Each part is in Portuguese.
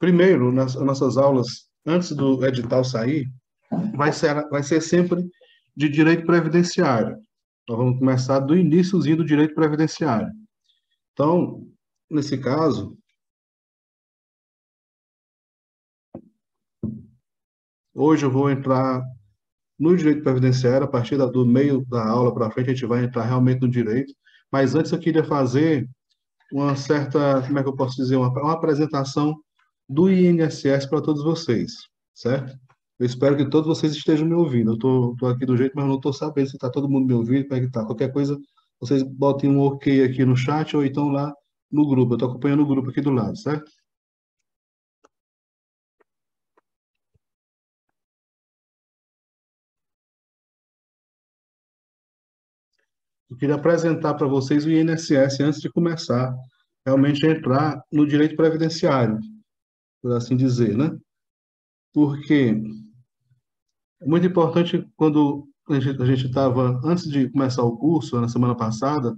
primeiro, nas nossas aulas, antes do edital sair, vai ser sempre de direito previdenciário. Nós vamos começar do iniciozinho do direito previdenciário. Então, nesse caso, hoje eu vou entrar no direito previdenciário, a partir do meio da aula para frente, a gente vai entrar realmente no direito. Mas antes eu queria fazer uma certa, como é que eu posso dizer, uma apresentação do INSS para todos vocês, certo? Eu espero que todos vocês estejam me ouvindo. Eu estou aqui do jeito, mas eu não estou sabendo se está todo mundo me ouvindo, como é que está. Qualquer coisa, vocês botem um ok aqui no chat ou então lá no grupo. Eu estou acompanhando o grupo aqui do lado, certo? Eu queria apresentar para vocês o INSS antes de começar realmente a entrar no direito previdenciário, por assim dizer, né? Porque é muito importante quando a gente estava, antes de começar o curso, na semana passada,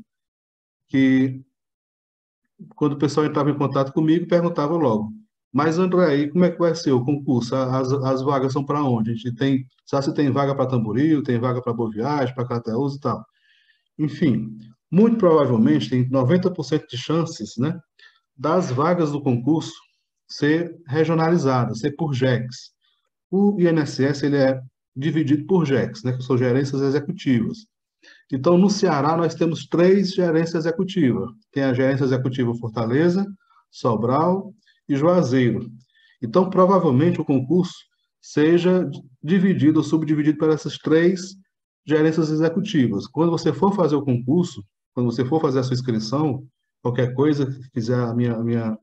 que quando o pessoal entrava em contato comigo, perguntava logo, mas André, aí como é que vai ser o concurso? As vagas são para onde? A gente tem, sabe se tem vaga para Tamboril, tem vaga para Boa Viagem, para Crateús e tal. Enfim, muito provavelmente tem 90% de chances, né, das vagas do concurso ser regionalizadas, ser por GECs. O INSS ele é dividido por GECs, né, que são gerências executivas. Então, no Ceará, nós temos três gerências executivas. Tem a gerência executiva Fortaleza, Sobral e Juazeiro. Então, provavelmente, o concurso seja dividido ou subdividido para essas três gerências executivas. Quando você for fazer o concurso, quando você for fazer a sua inscrição, qualquer coisa, quiser a minha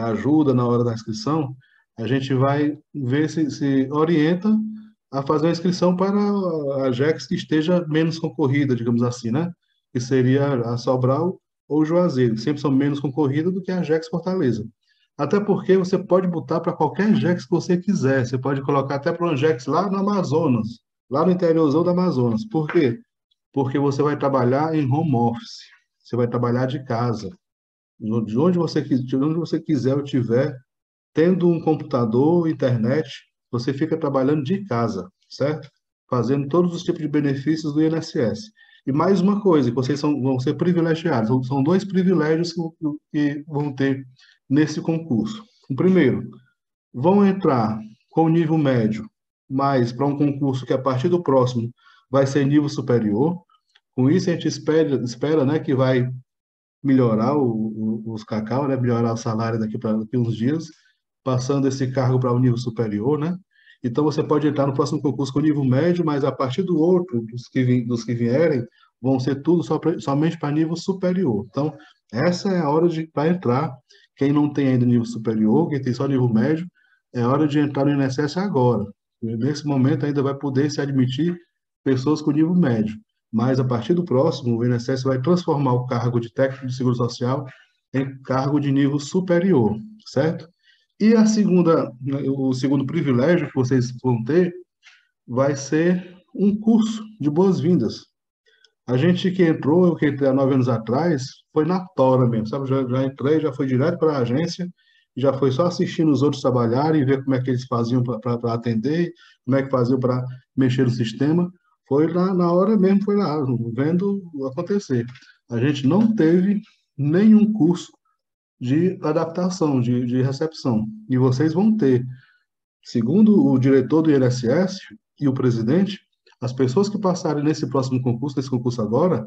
ajuda na hora da inscrição, a gente vai ver se orienta a fazer uma inscrição para a JEX que esteja menos concorrida, digamos assim, né? Que seria a Sobral ou Juazeiro, que sempre são menos concorridas do que a JEX Fortaleza. Até porque você pode botar para qualquer JEX que você quiser. Você pode colocar até para uma JEX lá no Amazonas, lá no interiorzão do Amazonas. Por quê? Porque você vai trabalhar em home office. Você vai trabalhar de casa. De onde você quiser ou tiver, tendo um computador, internet, você fica trabalhando de casa, certo? Fazendo todos os tipos de benefícios do INSS. E mais uma coisa, que vocês vão ser privilegiados, são dois privilégios que vão ter nesse concurso. O primeiro, vão entrar com o nível médio, mas para um concurso que a partir do próximo vai ser nível superior. Com isso, a gente espera, né, que vai melhorar os cacau, né? Melhorar o salário daqui uns dias, passando esse cargo para o nível superior, né? Então você pode entrar no próximo concurso com nível médio, mas a partir do outro, dos que vierem, vão ser tudo somente para nível superior. Então, essa é a hora para entrar. Quem não tem ainda nível superior, quem tem só nível médio, é hora de entrar no INSS agora. Nesse momento ainda vai poder se admitir pessoas com nível médio. Mas a partir do próximo, o INSS vai transformar o cargo de técnico de seguro social em cargo de nível superior, certo? E o segundo privilégio que vocês vão ter vai ser um curso de boas-vindas. A gente que entrou, eu que entrei há 9 anos atrás, foi na tora mesmo, sabe? Já entrei, já fui direto para a agência, já foi só assistindo os outros trabalharem e ver como é que eles faziam para atender, como é que faziam para mexer no sistema. Foi lá na hora mesmo, foi lá, vendo acontecer. A gente não teve nenhum curso de adaptação, de recepção. E vocês vão ter. Segundo o diretor do INSS e o presidente, as pessoas que passarem nesse próximo concurso, nesse concurso agora,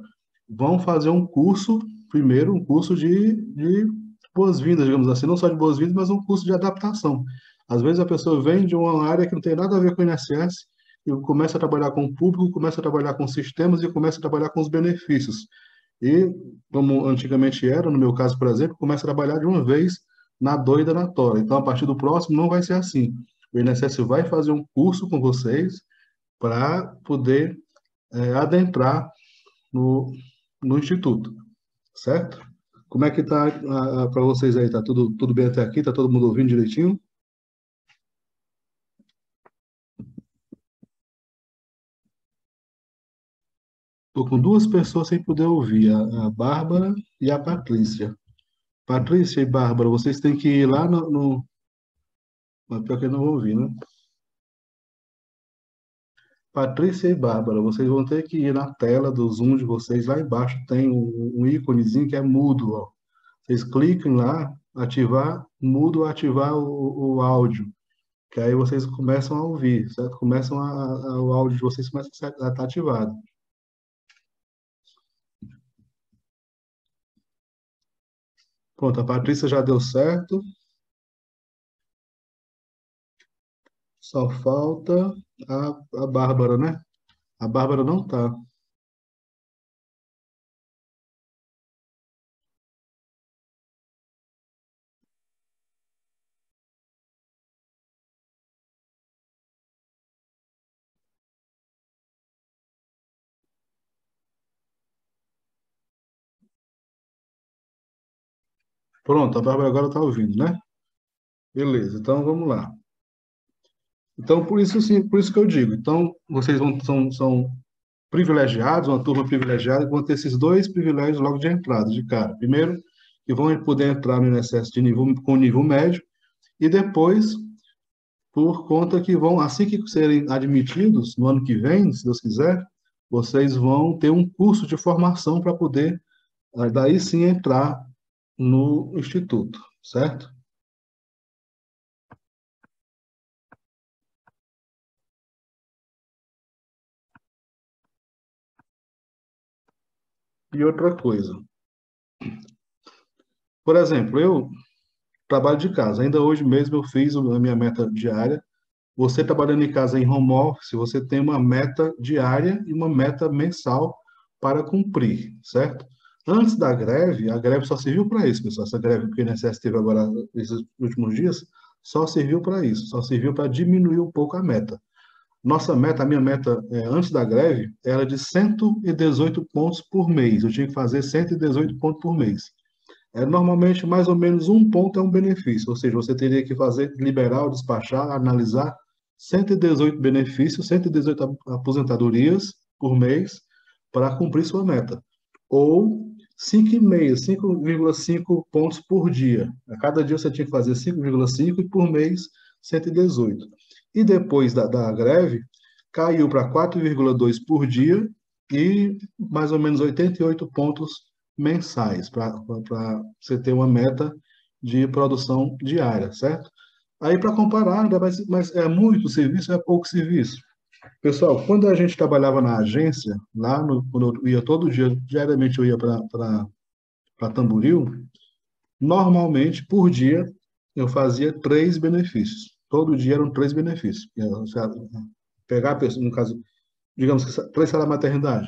vão fazer um curso, primeiro, um curso de boas-vindas, digamos assim, não só de boas-vindas, mas um curso de adaptação. Às vezes a pessoa vem de uma área que não tem nada a ver com o INSS e começa a trabalhar com o público, começa a trabalhar com sistemas e começa a trabalhar com os benefícios. E, como antigamente era, no meu caso, por exemplo, começa a trabalhar de uma vez na doida, na tora. Então, a partir do próximo, não vai ser assim. O INSS vai fazer um curso com vocês para poder adentrar no Instituto, certo? Como é que tá para vocês aí? Tá tudo bem até aqui? Tá todo mundo ouvindo direitinho? Tô com duas pessoas sem poder ouvir, a Bárbara e a Patrícia. Patrícia e Bárbara, vocês têm que ir lá no Mas pior que eu não vou ouvir, né? Patrícia e Bárbara, vocês vão ter que ir na tela do Zoom de vocês, lá embaixo tem um íconezinho que é mudo, ó. Vocês clicam lá, ativar mudo, ativar o áudio, que aí vocês começam a ouvir, certo? O áudio de vocês começa a estar ativado. Pronto, a Patrícia já deu certo, só falta a Bárbara, né? A Bárbara não tá. Pronto, a Bárbara agora está ouvindo, né? Beleza, então vamos lá. Então, por isso, sim, por isso que eu digo. Então, vocês são privilegiados, uma turma privilegiada, que vão ter esses dois privilégios logo de entrada, de cara. Primeiro, que vão poder entrar no INSS com nível médio, e depois, por conta que vão, assim que serem admitidos, no ano que vem, se Deus quiser, vocês vão ter um curso de formação para poder, daí sim, entrar no instituto, certo? E outra coisa, por exemplo, eu trabalho de casa. Ainda hoje mesmo eu fiz a minha meta diária. Você trabalhando em casa em home office, você tem uma meta diária e uma meta mensal para cumprir, certo? Antes da greve, a greve só serviu para isso, pessoal. Essa greve que o INSS teve agora esses últimos dias, só serviu para isso, só serviu para diminuir um pouco a meta. Nossa meta, a minha meta antes da greve, era de 118 pontos por mês. Eu tinha que fazer 118 pontos por mês. Normalmente, mais ou menos um ponto é um benefício, ou seja, você teria que fazer, liberar, despachar, analisar 118 benefícios, 118 aposentadorias por mês para cumprir sua meta. Ou 5,5, 5,5 pontos por dia. A cada dia você tinha que fazer 5,5 e por mês 118. E depois da greve, caiu para 4,2 por dia e mais ou menos 88 pontos mensais, para você ter uma meta de produção diária, certo? Aí, para comparar, mas é muito serviço, é pouco serviço. Pessoal, quando a gente trabalhava na agência, quando eu ia todo dia, diariamente eu ia para Tamboril, normalmente, por dia, eu fazia 3 benefícios. Todo dia eram 3 benefícios. Pegar a pessoa, no caso, digamos que 3 salários maternidade.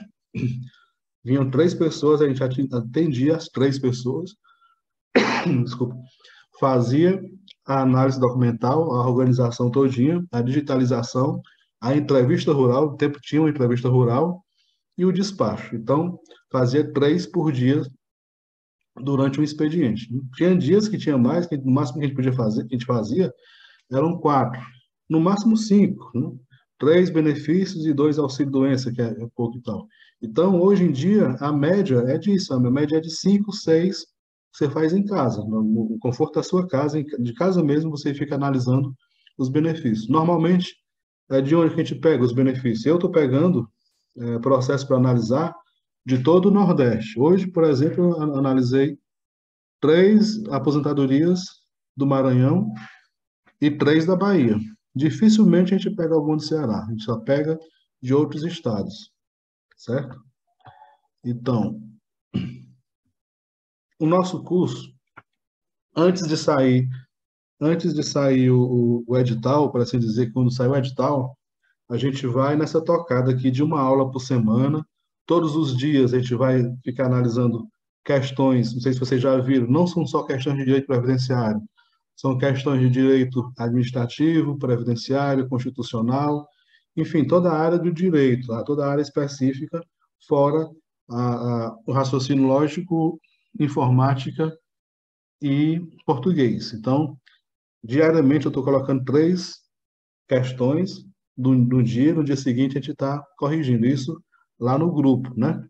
Vinham 3 pessoas, a gente atendia as 3 pessoas, desculpa, fazia a análise documental, a organização todinha, a digitalização, a entrevista rural, o tempo tinha uma entrevista rural e o despacho. Então, fazia 3 por dia durante um expediente. Tinha dias que tinha mais, que no máximo que a gente podia fazer, que a gente fazia, eram 4, no máximo 5, né? 3 benefícios e 2 auxílio-doença, que é pouco e tal. Então, hoje em dia, a média é disso, a média é de 5, 6 que você faz em casa, no conforto da sua casa, de casa mesmo, você fica analisando os benefícios. Normalmente, é de onde que a gente pega os benefícios? Eu estou pegando processo para analisar de todo o Nordeste. Hoje, por exemplo, eu analisei 3 aposentadorias do Maranhão e 3 da Bahia. Dificilmente a gente pega algum do Ceará, a gente só pega de outros estados, certo? Então, o nosso curso, antes de sair, antes de sair o edital, para assim dizer, quando sair o edital, a gente vai nessa tocada aqui de uma aula por semana. Todos os dias a gente vai ficar analisando questões, não sei se vocês já viram, não são só questões de direito previdenciário, são questões de direito administrativo, previdenciário, constitucional, enfim, toda a área do direito, tá? Toda a área específica, fora o raciocínio lógico, informática e português. Então, diariamente eu estou colocando 3 questões do dia, no dia seguinte a gente está corrigindo isso lá no grupo, né?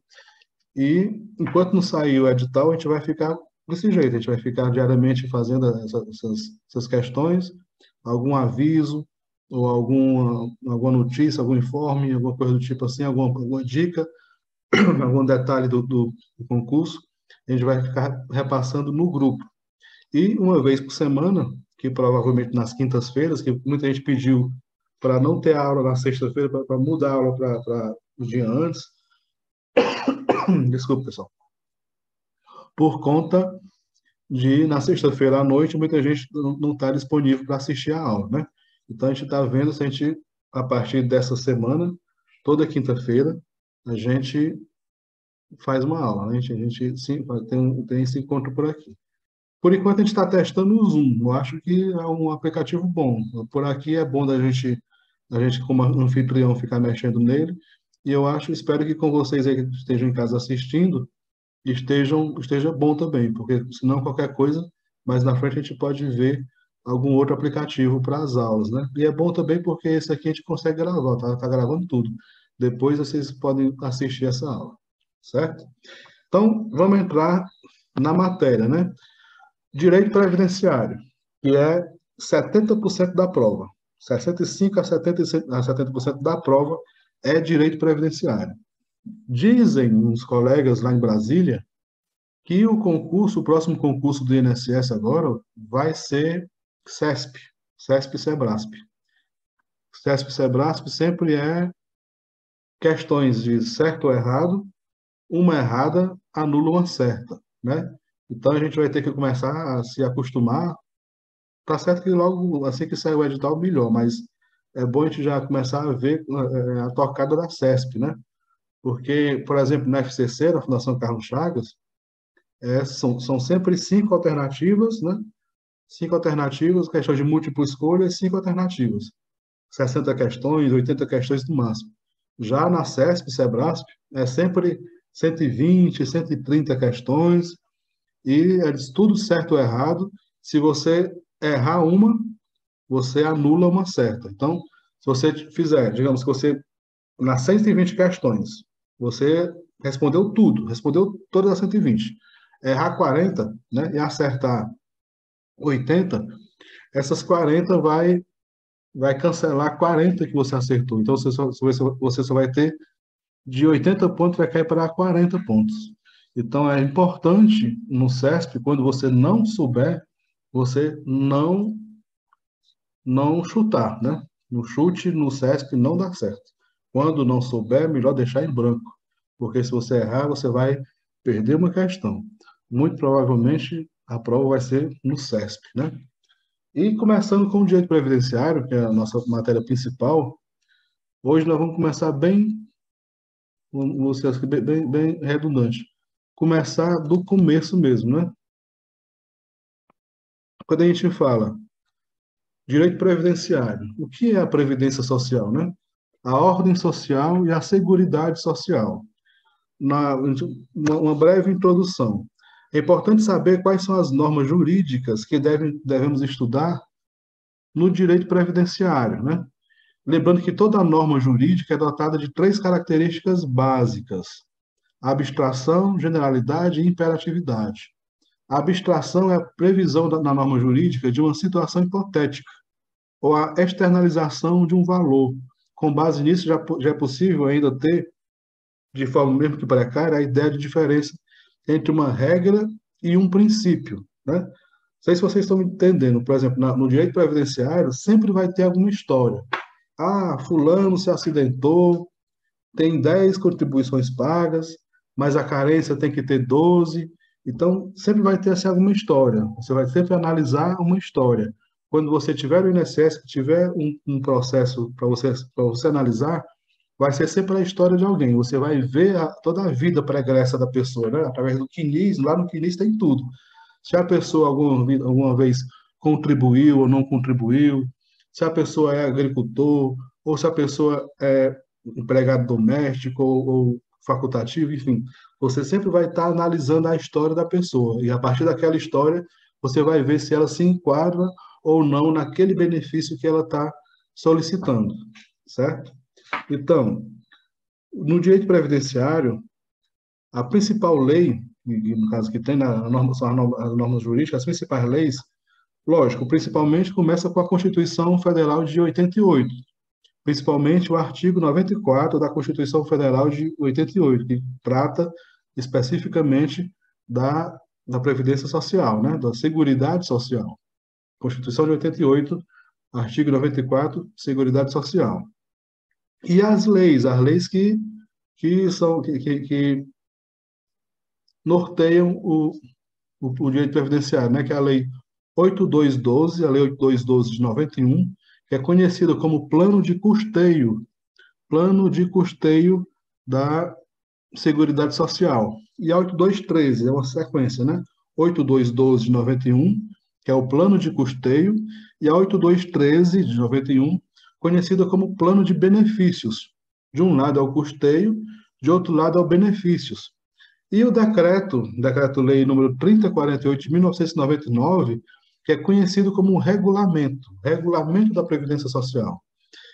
E enquanto não sair o edital, a gente vai ficar desse jeito, a gente vai ficar diariamente fazendo essas questões, algum aviso ou alguma notícia, algum informe, alguma coisa do tipo assim, alguma dica, algum detalhe do concurso, a gente vai ficar repassando no grupo. E uma vez por semana, que provavelmente nas quintas-feiras, que muita gente pediu para não ter aula na sexta-feira, para mudar a aula para o dia antes, desculpa, pessoal, por conta de, na sexta-feira à noite, muita gente não está disponível para assistir a aula, né? Então, a gente está vendo se a gente, a partir dessa semana, toda quinta-feira, a gente faz uma aula, né? A gente sim, tem esse encontro por aqui. Por enquanto, a gente está testando o Zoom. Eu acho que é um aplicativo bom. Por aqui é bom da gente como anfitrião, ficar mexendo nele. E eu acho, espero que com vocês aí que estejam em casa assistindo, esteja bom também, porque senão qualquer coisa, mais na frente a gente pode ver algum outro aplicativo para as aulas, né? E é bom também porque esse aqui a gente consegue gravar, tá gravando tudo. Depois vocês podem assistir essa aula, certo? Então, vamos entrar na matéria, né? Direito previdenciário, que é 70% da prova. 65 a 70% da prova é direito previdenciário. Dizem uns colegas lá em Brasília que o próximo concurso do INSS agora vai ser CESP, CESP-SEBRASP. CESP-SEBRASP sempre é questões de certo ou errado, uma errada anula uma certa, né? Então a gente vai ter que começar a se acostumar. Tá certo que logo assim que sair o edital, melhor, mas é bom a gente já começar a ver a tocada da CESP, né? Porque, por exemplo, na FCC, na Fundação Carlos Chagas, são sempre cinco alternativas, né? Cinco alternativas, questão de múltipla escolha e cinco alternativas. 60 questões, 80 questões no máximo. Já na CESP, SEBRASP, é sempre 120, 130 questões, e é tudo certo ou errado. Se você errar uma, você anula uma certa. Então, se você fizer, digamos que você, nas 120 questões, você respondeu tudo, respondeu todas as 120. Errar 40, né, e acertar 80, essas 40 vai cancelar 40 que você acertou. Então, você só vai ter de 80 pontos, vai cair para 40 pontos. Então, é importante no CESP, quando você não souber, você não chutar, né? No chute, no CESP, não dá certo. Quando não souber, melhor deixar em branco, porque se você errar, você vai perder uma questão. Muito provavelmente, a prova vai ser no CESP, né? E começando com o direito previdenciário, que é a nossa matéria principal, hoje nós vamos começar vamos ser assim, bem redundante, começar do começo mesmo, né? Quando a gente fala direito previdenciário, o que é a previdência social, né? A ordem social e a seguridade social. Uma breve introdução. É importante saber quais são as normas jurídicas que devemos estudar no direito previdenciário, né? Lembrando que toda norma jurídica é dotada de três características básicas: abstração, generalidade e imperatividade. A abstração é a previsão na norma jurídica de uma situação hipotética ou a externalização de um valor. Com base nisso, já é possível ainda ter, de forma mesmo que precária, a ideia de diferença entre uma regra e um princípio, né? Não sei se vocês estão me entendendo. Por exemplo, no direito previdenciário, sempre vai ter alguma história. Ah, fulano se acidentou, tem 10 contribuições pagas, mas a carência tem que ter 12. Então, sempre vai ter assim, alguma história. Você vai sempre analisar uma história. Quando você tiver o INSS, que tiver um processo para você analisar, vai ser sempre a história de alguém. Você vai ver toda a vida pregressa da pessoa, né? Através do CNIS, lá no CNIS tem tudo. Se a pessoa alguma vez contribuiu ou não contribuiu, se a pessoa é agricultor, ou se a pessoa é empregado doméstico ou facultativo, enfim. Você sempre vai estar analisando a história da pessoa. E a partir daquela história, você vai ver se ela se enquadra ou não naquele benefício que ela está solicitando, certo? Então, no direito previdenciário, a principal lei, no caso que tem são as normas jurídicas, as principais leis, Lógico, principalmente começa com a Constituição Federal de 88, principalmente o artigo 94 da Constituição Federal de 88, que trata especificamente da Previdência Social, né, da Seguridade Social. Constituição de 88, artigo 94, Seguridade Social. E as leis que norteiam o direito previdenciário, né, que é a Lei 8212, a Lei 8212 de 91, que é conhecida como plano de custeio da Seguridade Social. E a 8213 é uma sequência, né? 8212 de 91, que é o plano de custeio, e a 8213 de 91, conhecida como plano de benefícios. De um lado é o custeio, de outro lado é o benefícios. E o decreto-lei número 3048 de 1999, que é conhecido como um regulamento da Previdência Social.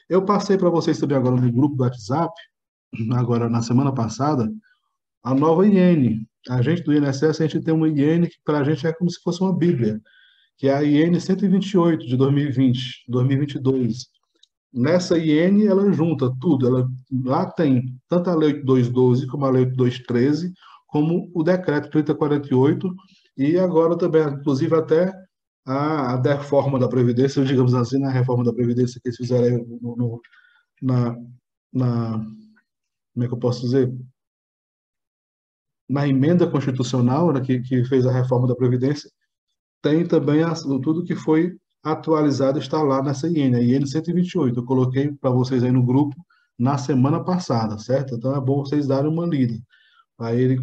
Eu passei para vocês também agora no grupo do WhatsApp, agora na semana passada, a nova IN. A gente do INSS, a gente tem uma IN que para a gente é como se fosse uma bíblia, que é a IN 128 de 2020, 2022. Nessa IN, ela junta tudo. Lá tem tanto a Lei 8212 como a Lei 8213, como o Decreto 3048, e agora também, inclusive, até a reforma da Previdência, digamos assim, na reforma da Previdência que eles fizeram aí na, na, como é que eu posso dizer? Na emenda constitucional, né, que fez a reforma da Previdência, tem também tudo que foi atualizado está lá nessa IN, a IN 128. Eu coloquei para vocês aí no grupo na semana passada, certo? Então é bom vocês darem uma lida, para ele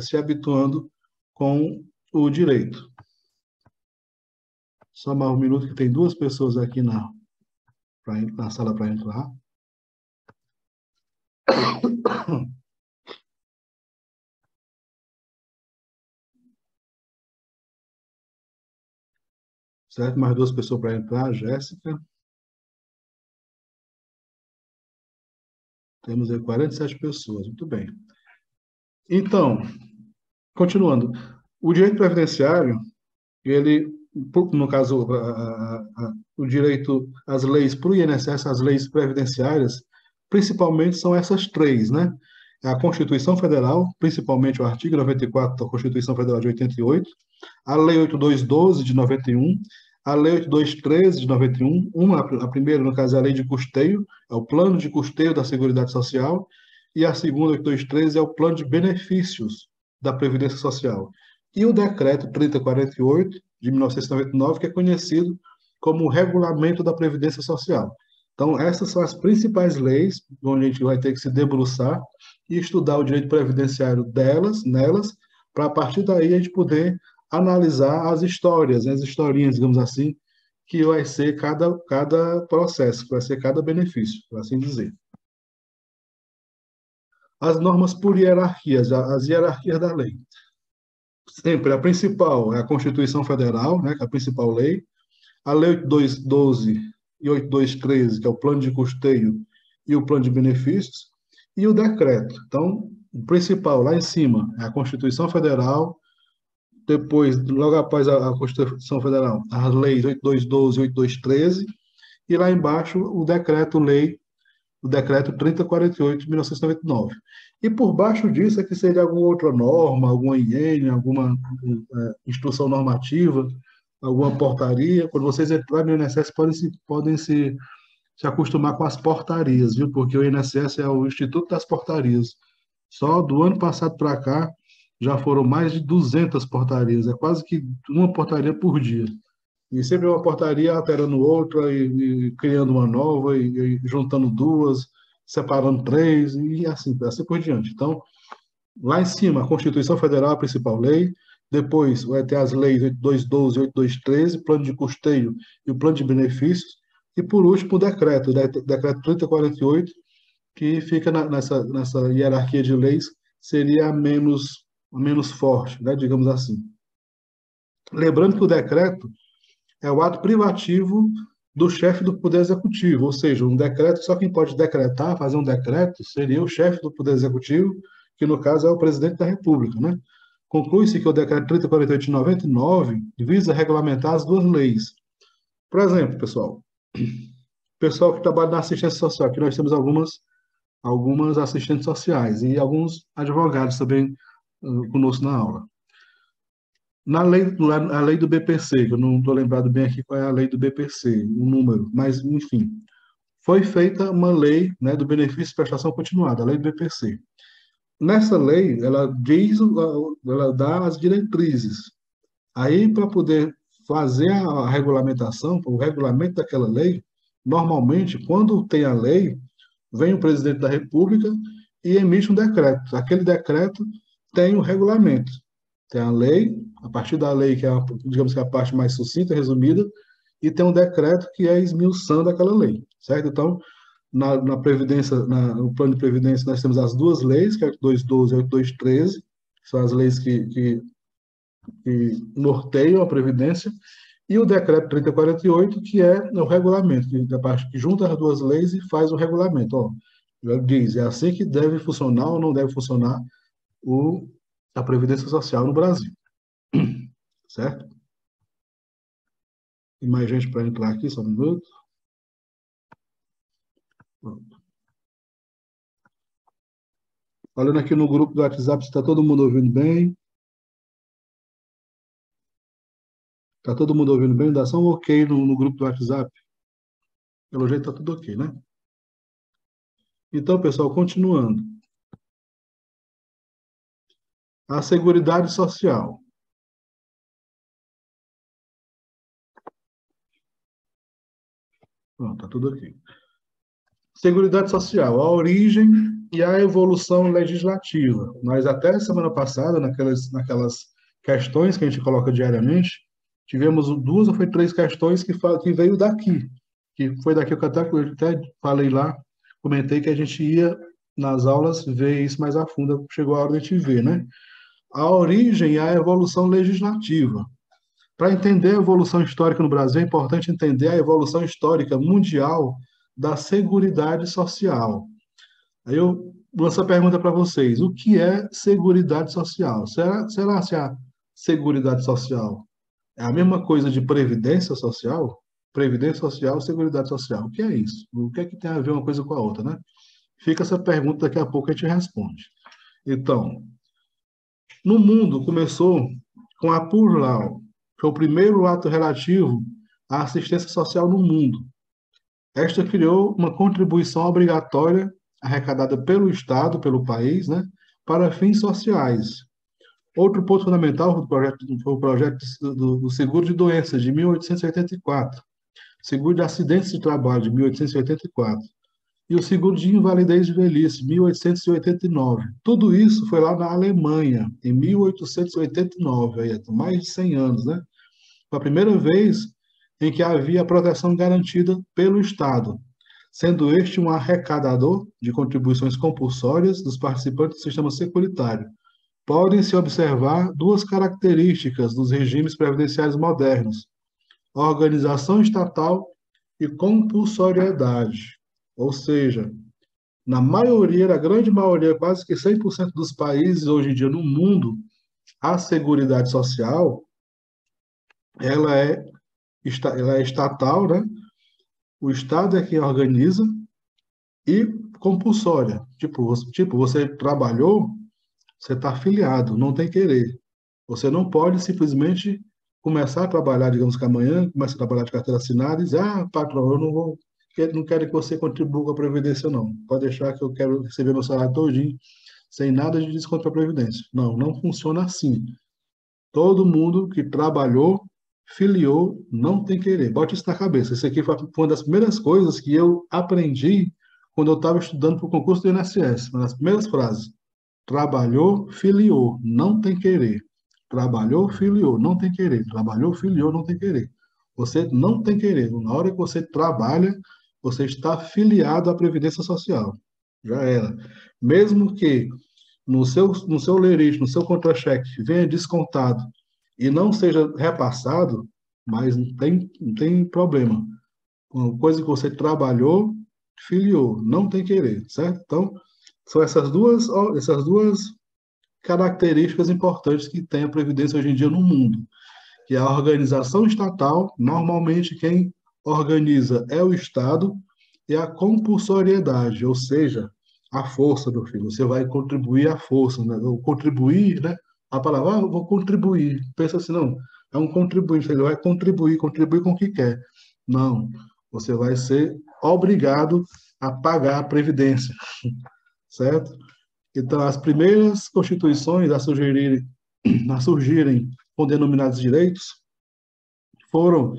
se habituando com o direito. Só mais um minuto que tem duas pessoas aqui na sala para entrar. Certo? Mais duas pessoas para entrar. Jéssica. Temos aí 47 pessoas. Muito bem. Então, continuando. O direito previdenciário, ele, no caso, o direito, as leis para o INSS, as leis previdenciárias, principalmente são essas três, né? A Constituição Federal, principalmente o artigo 94 da Constituição Federal de 88, a Lei 8212 de 91, a Lei 8213 de 91, a primeira, no caso, é a Lei de Custeio, é o Plano de Custeio da Seguridade Social, e a segunda, 8213, é o Plano de Benefícios da Previdência Social. E o Decreto 3048, de 1999, que é conhecido como o Regulamento da Previdência Social. Então, essas são as principais leis onde a gente vai ter que se debruçar e estudar o direito previdenciário nelas, para a partir daí a gente poder analisar as histórias, as historinhas, digamos assim, que vai ser cada processo, que vai ser cada benefício, por assim dizer. As normas por hierarquias, as hierarquias da lei. Sempre a principal é a Constituição Federal, né, que é a principal lei, a Lei 8212 e 8213, que é o plano de custeio e o plano de benefícios, e o decreto. Então, o principal, lá em cima, é a Constituição Federal, depois, logo após a Constituição Federal, as leis 8212 e 8213, e lá embaixo o decreto 3048 de 1999. E por baixo disso é que seria alguma outra norma, alguma IN, alguma instrução normativa, alguma portaria. Quando vocês entrarem no INSS, podem se acostumar com as portarias, viu? Porque o INSS é o Instituto das Portarias. Só do ano passado para cá, já foram mais de 200 portarias. É quase que uma portaria por dia. E sempre uma portaria alterando outra, e criando uma nova, e juntando duas, separando três, e assim por diante. Então, lá em cima, a Constituição Federal, a principal lei, depois vai ter as leis 8212 e 8213, plano de custeio e o plano de benefícios, e por último o decreto 3048, que fica nessa hierarquia de leis, seria a menos forte, né, digamos assim. Lembrando que o decreto é o ato privativo do chefe do Poder Executivo, ou seja, um decreto, só quem pode decretar, fazer um decreto, seria o chefe do Poder Executivo, que no caso é o presidente da República, né? conclui-se que o decreto 3048 de 99 visa regulamentar as duas leis. Por exemplo, pessoal que trabalha na assistência social, aqui nós temos algumas assistentes sociais e alguns advogados também conosco na aula. A lei do BPC, que eu não estou lembrado bem aqui qual é a lei do BPC, o número, mas, enfim, foi feita uma lei, né, do benefício de prestação continuada, a lei do BPC. Nessa lei, ela dá as diretrizes. Aí, para poder fazer a regulamentação, o regulamento daquela lei, normalmente, quando tem a lei, vem o presidente da República e emite um decreto. Aquele decreto tem o regulamento. Tem a lei, a partir da lei, que é, digamos que a parte mais sucinta, resumida, e tem um decreto que é esmiuçando aquela lei, certo? Então, na Previdência, no Plano de Previdência, nós temos as duas leis, que é 8.212 e 8.213, que são as leis que norteiam a Previdência, e o decreto 3048, que é o regulamento, que, a parte que junta as duas leis e faz o regulamento. Ó, já diz, é assim que deve funcionar ou não deve funcionar a Previdência Social no Brasil, certo? Tem mais gente para entrar aqui, só um minuto. Pronto. Olhando aqui no grupo do WhatsApp, está todo mundo ouvindo bem? Está todo mundo ouvindo bem? Dá só um ok no grupo do WhatsApp. Pelo jeito está tudo ok, né? Então, pessoal, continuando. A Seguridade Social. Pronto, está tudo aqui. Seguridade Social, a origem e a evolução legislativa. Nós até semana passada, naquelas questões que a gente coloca diariamente, tivemos duas ou foi três questões que veio daqui, que foi daqui que eu até falei lá, comentei que a gente ia nas aulas ver isso mais a fundo, chegou a hora de a gente ver, né? A origem e a evolução legislativa. Para entender a evolução histórica no Brasil, é importante entender a evolução histórica mundial da Seguridade Social. Aí eu lanço a pergunta para vocês: o que é Seguridade Social? Será se a Seguridade Social é a mesma coisa de Previdência Social? Previdência Social, Seguridade Social. O que é isso? O que é que tem a ver uma coisa com a outra, né? Fica essa pergunta, daqui a pouco a gente responde. Então, no mundo começou com a Poor Law, que foi o primeiro ato relativo à assistência social no mundo. Esta criou uma contribuição obrigatória arrecadada pelo Estado, pelo país, né, para fins sociais. Outro ponto fundamental foi o projeto do seguro de doenças, de 1884, seguro de acidentes de trabalho, de 1884, e o seguro de invalidez de velhice, 1889. Tudo isso foi lá na Alemanha, em 1889, aí, há mais de 100 anos, né? Foi a primeira vez em que havia proteção garantida pelo Estado, sendo este um arrecadador de contribuições compulsórias dos participantes do sistema securitário. Podem-se observar duas características dos regimes previdenciários modernos: organização estatal e compulsoriedade. Ou seja, na grande maioria, quase que 100% dos países hoje em dia no mundo, a Seguridade Social ela é, ela é estatal, né? O Estado é quem organiza e compulsória. Tipo, você trabalhou, você está afiliado, não tem querer. Você não pode simplesmente começar a trabalhar, digamos que amanhã, começa a trabalhar de carteira assinada e dizer, patrão, eu não quero que você contribua com a Previdência, não. Pode deixar que eu quero receber meu salário todinho, sem nada de desconto para a Previdência. Não, não funciona assim. Todo mundo que trabalhou, filiou, não tem querer. Bote isso na cabeça. Isso aqui foi uma das primeiras coisas que eu aprendi quando eu estava estudando para o concurso do INSS. Uma das primeiras frases. Trabalhou, filiou, não tem querer. Trabalhou, filiou, não tem querer. Trabalhou, filiou, não tem querer. Você não tem querer. Na hora que você trabalha, você está filiado à Previdência Social. Já era. Mesmo que no seu lerite, no seu contra-cheque, venha descontado e não seja repassado, mas não tem problema. Uma coisa que você trabalhou, filiou, não tem querer, certo? Então, são essas duas características importantes que tem a Previdência hoje em dia no mundo, que é a organização estatal, normalmente quem organiza é o Estado, e a compulsoriedade, ou seja, a força, meu filho, você vai contribuir à força, né? O contribuir, né? A palavra, eu vou contribuir, pensa assim, não, é um contribuinte, ele vai contribuir, contribuir com o que quer. Não, você vai ser obrigado a pagar a Previdência, certo? Então, as primeiras constituições a surgirem com denominados direitos foram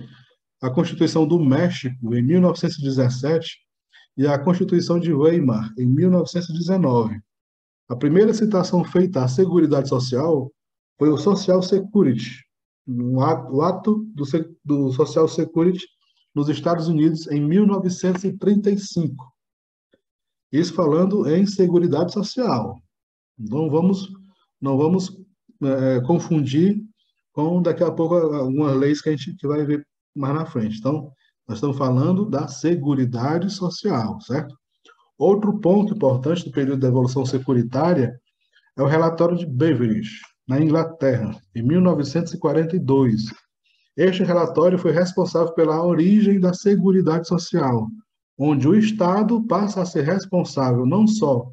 a Constituição do México, em 1917, e a Constituição de Weimar, em 1919. A primeira citação feita à Seguridade Social foi o Social Security, o ato do Social Security nos Estados Unidos em 1935. Isso falando em Seguridade Social. Não vamos confundir com daqui a pouco algumas leis que a gente que vai ver mais na frente. Então, nós estamos falando da Seguridade Social, certo? Outro ponto importante do período da Evolução Securitária é o relatório de Beveridge, na Inglaterra, em 1942. Este relatório foi responsável pela origem da Seguridade Social, onde o Estado passa a ser responsável não só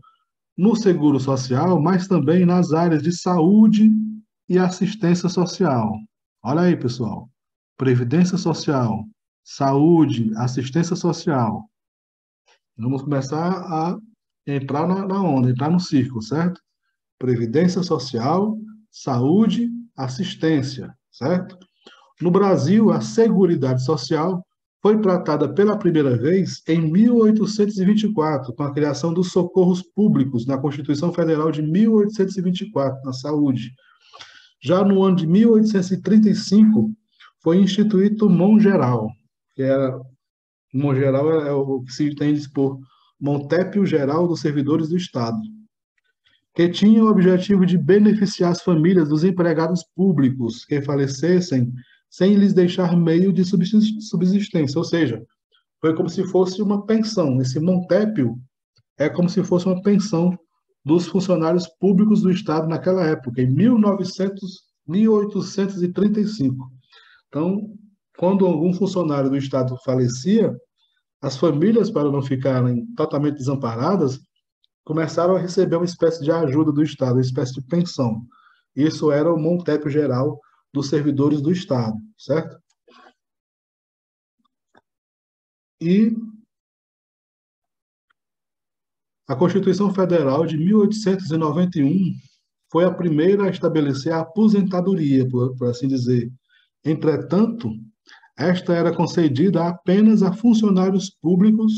no seguro social, mas também nas áreas de saúde e assistência social. Olha aí, pessoal. Previdência social, saúde, assistência social. Vamos começar a entrar na onda, entrar no círculo, certo? Previdência social, saúde, assistência, certo? No Brasil, a Seguridade Social foi tratada pela primeira vez em 1824, com a criação dos socorros públicos na Constituição Federal de 1824, na saúde. Já no ano de 1835, foi instituído o Mongeral, que era o Mongeral é o que se entende por Montépio Geral dos Servidores do Estado, que tinha o objetivo de beneficiar as famílias dos empregados públicos que falecessem sem lhes deixar meio de subsistência, ou seja, foi como se fosse uma pensão. Esse Montépio é como se fosse uma pensão dos funcionários públicos do Estado naquela época, em 1835. Então, quando algum funcionário do Estado falecia, as famílias, para não ficarem totalmente desamparadas, começaram a receber uma espécie de ajuda do Estado, uma espécie de pensão. Isso era o Montépio Geral dos Servidores do Estado, certo? E a Constituição Federal de 1891 foi a primeira a estabelecer a aposentadoria, por assim dizer. Entretanto, esta era concedida apenas a funcionários públicos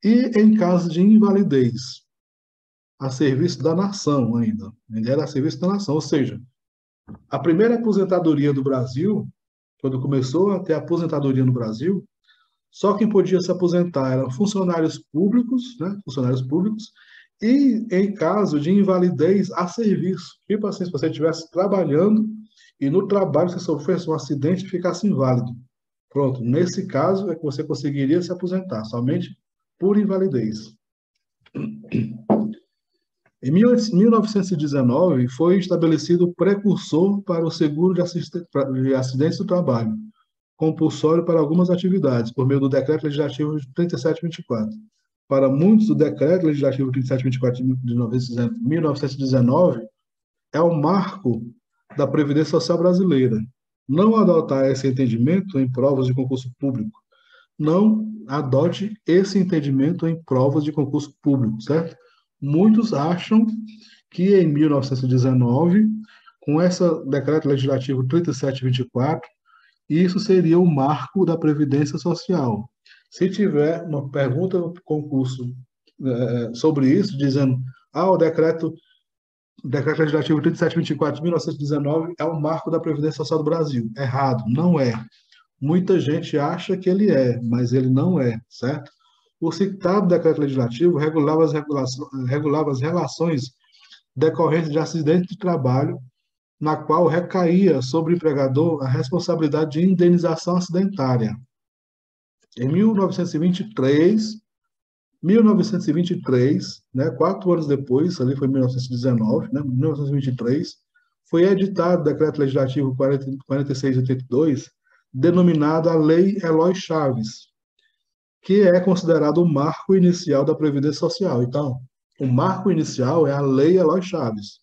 e em caso de invalidez, a serviço da nação ainda era a serviço da nação, ou seja, a primeira aposentadoria do Brasil, quando começou a ter aposentadoria no Brasil, só quem podia se aposentar eram funcionários públicos, né, funcionários públicos, e em caso de invalidez a serviço, tipo assim, se você estivesse trabalhando e no trabalho você sofresse um acidente e ficasse inválido. Pronto, nesse caso é que você conseguiria se aposentar, somente por invalidez. Em 1919, foi estabelecido o precursor para o seguro de acidentes do trabalho, compulsório para algumas atividades, por meio do Decreto Legislativo 3724. Para muitos, o Decreto Legislativo 3724 de 1919 é o marco da Previdência Social brasileira. Não adotar esse entendimento em provas de concurso público. Não adote esse entendimento em provas de concurso público, certo? Muitos acham que em 1919, com esse Decreto Legislativo 3724, isso seria o marco da Previdência Social. Se tiver uma pergunta no concurso sobre isso, dizendo o decreto Legislativo 3724 de 1919 é o marco da Previdência Social do Brasil. Errado, não é. Muita gente acha que ele é, mas ele não é, certo? O citado decreto legislativo regulava as relações decorrentes de acidente de trabalho, na qual recaía sobre o empregador a responsabilidade de indenização acidentária. Em 1923, 1923, né, 4 anos depois, ali foi 1919, né, 1923, foi editado o Decreto Legislativo 4682, denominado a Lei Eloy Chaves, que é considerado o marco inicial da Previdência Social. Então, o marco inicial é a Lei Eloy Chaves,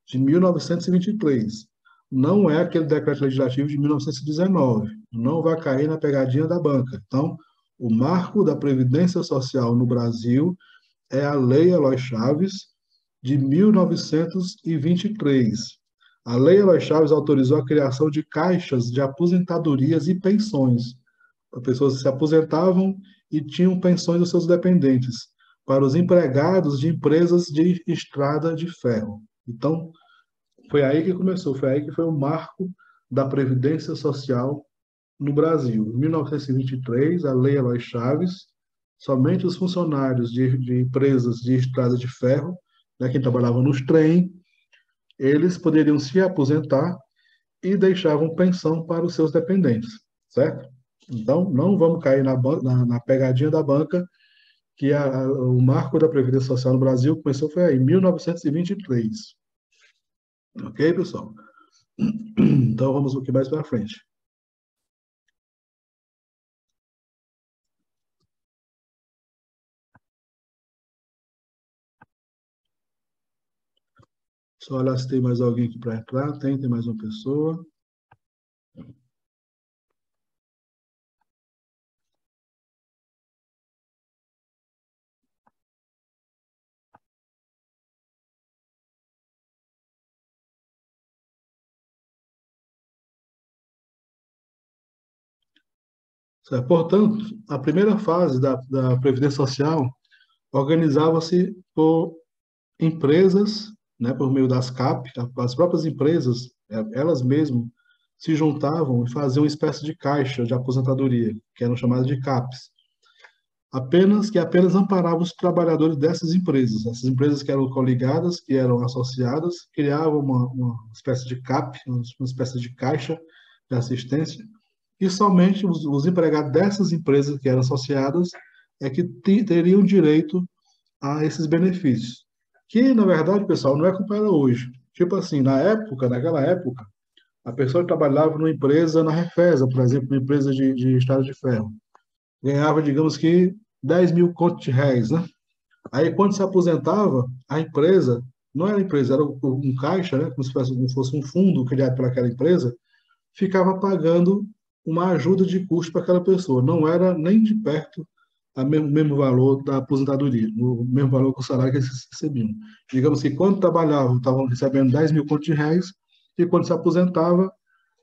de 1923. Não é aquele decreto legislativo de 1919. Não vai cair na pegadinha da banca. Então, o marco da Previdência Social no Brasil é a Lei Eloy Chaves, de 1923. A Lei Eloy Chaves autorizou a criação de caixas de aposentadorias e pensões. As pessoas se aposentavam e tinham pensões dos seus dependentes, para os empregados de empresas de estrada de ferro. Então, foi aí que começou, foi aí que foi o marco da Previdência Social no Brasil. Em 1923, a Lei Eloy Chaves, somente os funcionários de empresas de estrada de ferro, né, quem trabalhava nos trem, eles poderiam se aposentar e deixavam pensão para os seus dependentes, certo? Então, não vamos cair na pegadinha da banca, que o marco da Previdência Social no Brasil começou foi aí, em 1923. Ok, pessoal? Então, vamos um pouquinho mais para frente. Só olhar se tem mais alguém aqui para entrar. Tem mais uma pessoa. Certo? Portanto, a primeira fase da Previdência Social organizava-se por empresas, né, por meio das CAP, as próprias empresas, elas mesmas se juntavam e faziam uma espécie de caixa de aposentadoria, que eram chamadas de CAPs, apenas amparavam os trabalhadores dessas empresas. Essas empresas que eram coligadas, que eram associadas, criavam uma espécie de CAP, uma espécie de caixa de assistência, e somente os empregados dessas empresas que eram associadas é que teriam direito a esses benefícios. Que, na verdade, pessoal, não é como era hoje. Tipo assim, naquela época, a pessoa que trabalhava numa empresa na Refesa, por exemplo, uma empresa de estrada de ferro, ganhava, digamos que, 10 mil contos de réis, né? Aí, quando se aposentava, a empresa, não era empresa, era um caixa, né? Como se fosse um fundo criado por aquela empresa, ficava pagando uma ajuda de custo para aquela pessoa. Não era nem de perto o mesmo valor da aposentadoria, o mesmo valor que o salário que eles recebiam. Digamos que quando trabalhavam, estavam recebendo 10 mil contos de réis, e quando se aposentava,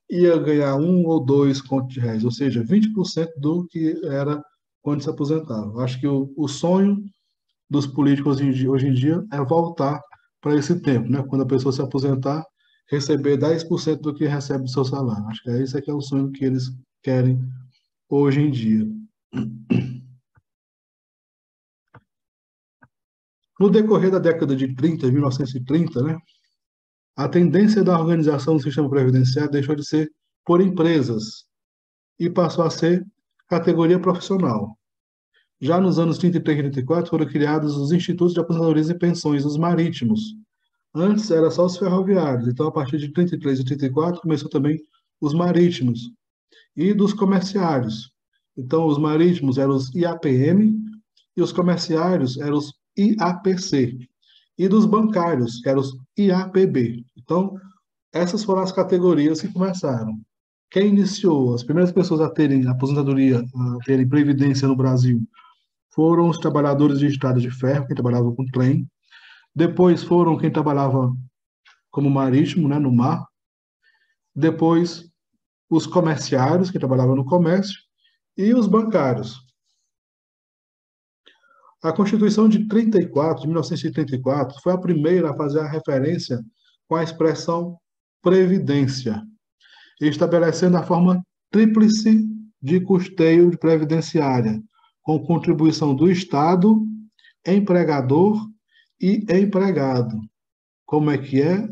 ia ganhar 1 ou 2 contos de réis, ou seja, 20% do que era quando se aposentava. Acho que o sonho dos políticos hoje em dia é voltar para esse tempo, né? Quando a pessoa se aposentar, receber 10% do que recebe do seu salário. Acho que esse é que é o sonho que eles querem hoje em dia. No decorrer da década de 30, 1930, né, a tendência da organização do sistema previdenciário deixou de ser por empresas e passou a ser categoria profissional. Já nos anos 33 e 34 foram criados os institutos de aposentadorias e pensões, os marítimos. Antes era só os ferroviários, então a partir de 33 e 34 começou também os marítimos e dos comerciários. Então os marítimos eram os IAPM e os comerciários eram os IAPC. E dos bancários, que eram os IAPB. Então, essas foram as categorias que começaram. Quem iniciou, as primeiras pessoas a terem aposentadoria, a terem previdência no Brasil, foram os trabalhadores de estrada de ferro, quem trabalhava com trem. Depois foram quem trabalhava como marítimo, né, no mar. Depois, os comerciários, que trabalhavam no comércio. E os bancários. A Constituição de 34, de 1934, foi a primeira a fazer a referência com a expressão previdência, estabelecendo a forma tríplice de custeio de previdenciária, com contribuição do Estado, empregador e empregado. Como é que é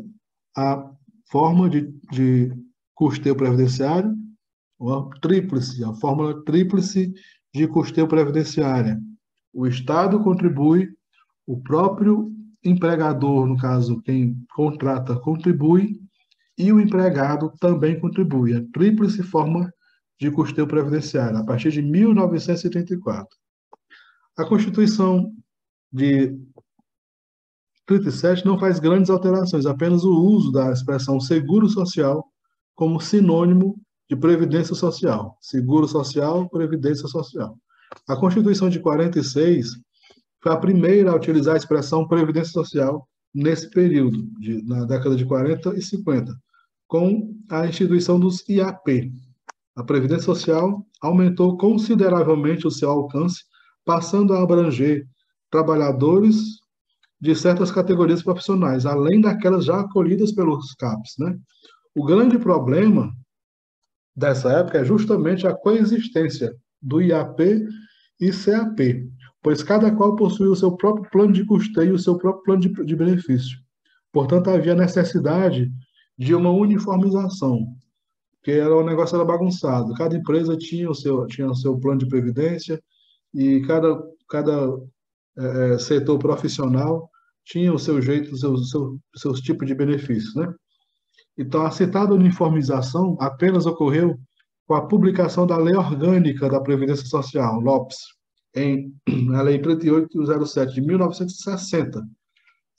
a forma de custeio previdenciário? A fórmula tríplice de custeio previdenciária. O Estado contribui, o próprio empregador, no caso, quem contrata, contribui, e o empregado também contribui. A tríplice forma de custeio previdenciário, a partir de 1934. A Constituição de 37 não faz grandes alterações, apenas o uso da expressão seguro social como sinônimo de previdência social. Seguro social, previdência social. A Constituição de 46 foi a primeira a utilizar a expressão previdência social nesse período, na década de 40 e 50, com a instituição dos IAP. A Previdência Social aumentou consideravelmente o seu alcance, passando a abranger trabalhadores de certas categorias profissionais, além daquelas já acolhidas pelos CAPs, né? O grande problema dessa época é justamente a coexistência do IAP e CAP, pois cada qual possuía o seu próprio plano de custeio e o seu próprio plano de benefício. Portanto, havia necessidade de uma uniformização, que era o negócio era bagunçado. Cada empresa tinha o seu plano de previdência e cada setor profissional tinha o seu jeito, seus tipos de benefícios, né? Então, a citada uniformização apenas ocorreu com a publicação da Lei Orgânica da Previdência Social, LOPS, a Lei 3807 de 1960,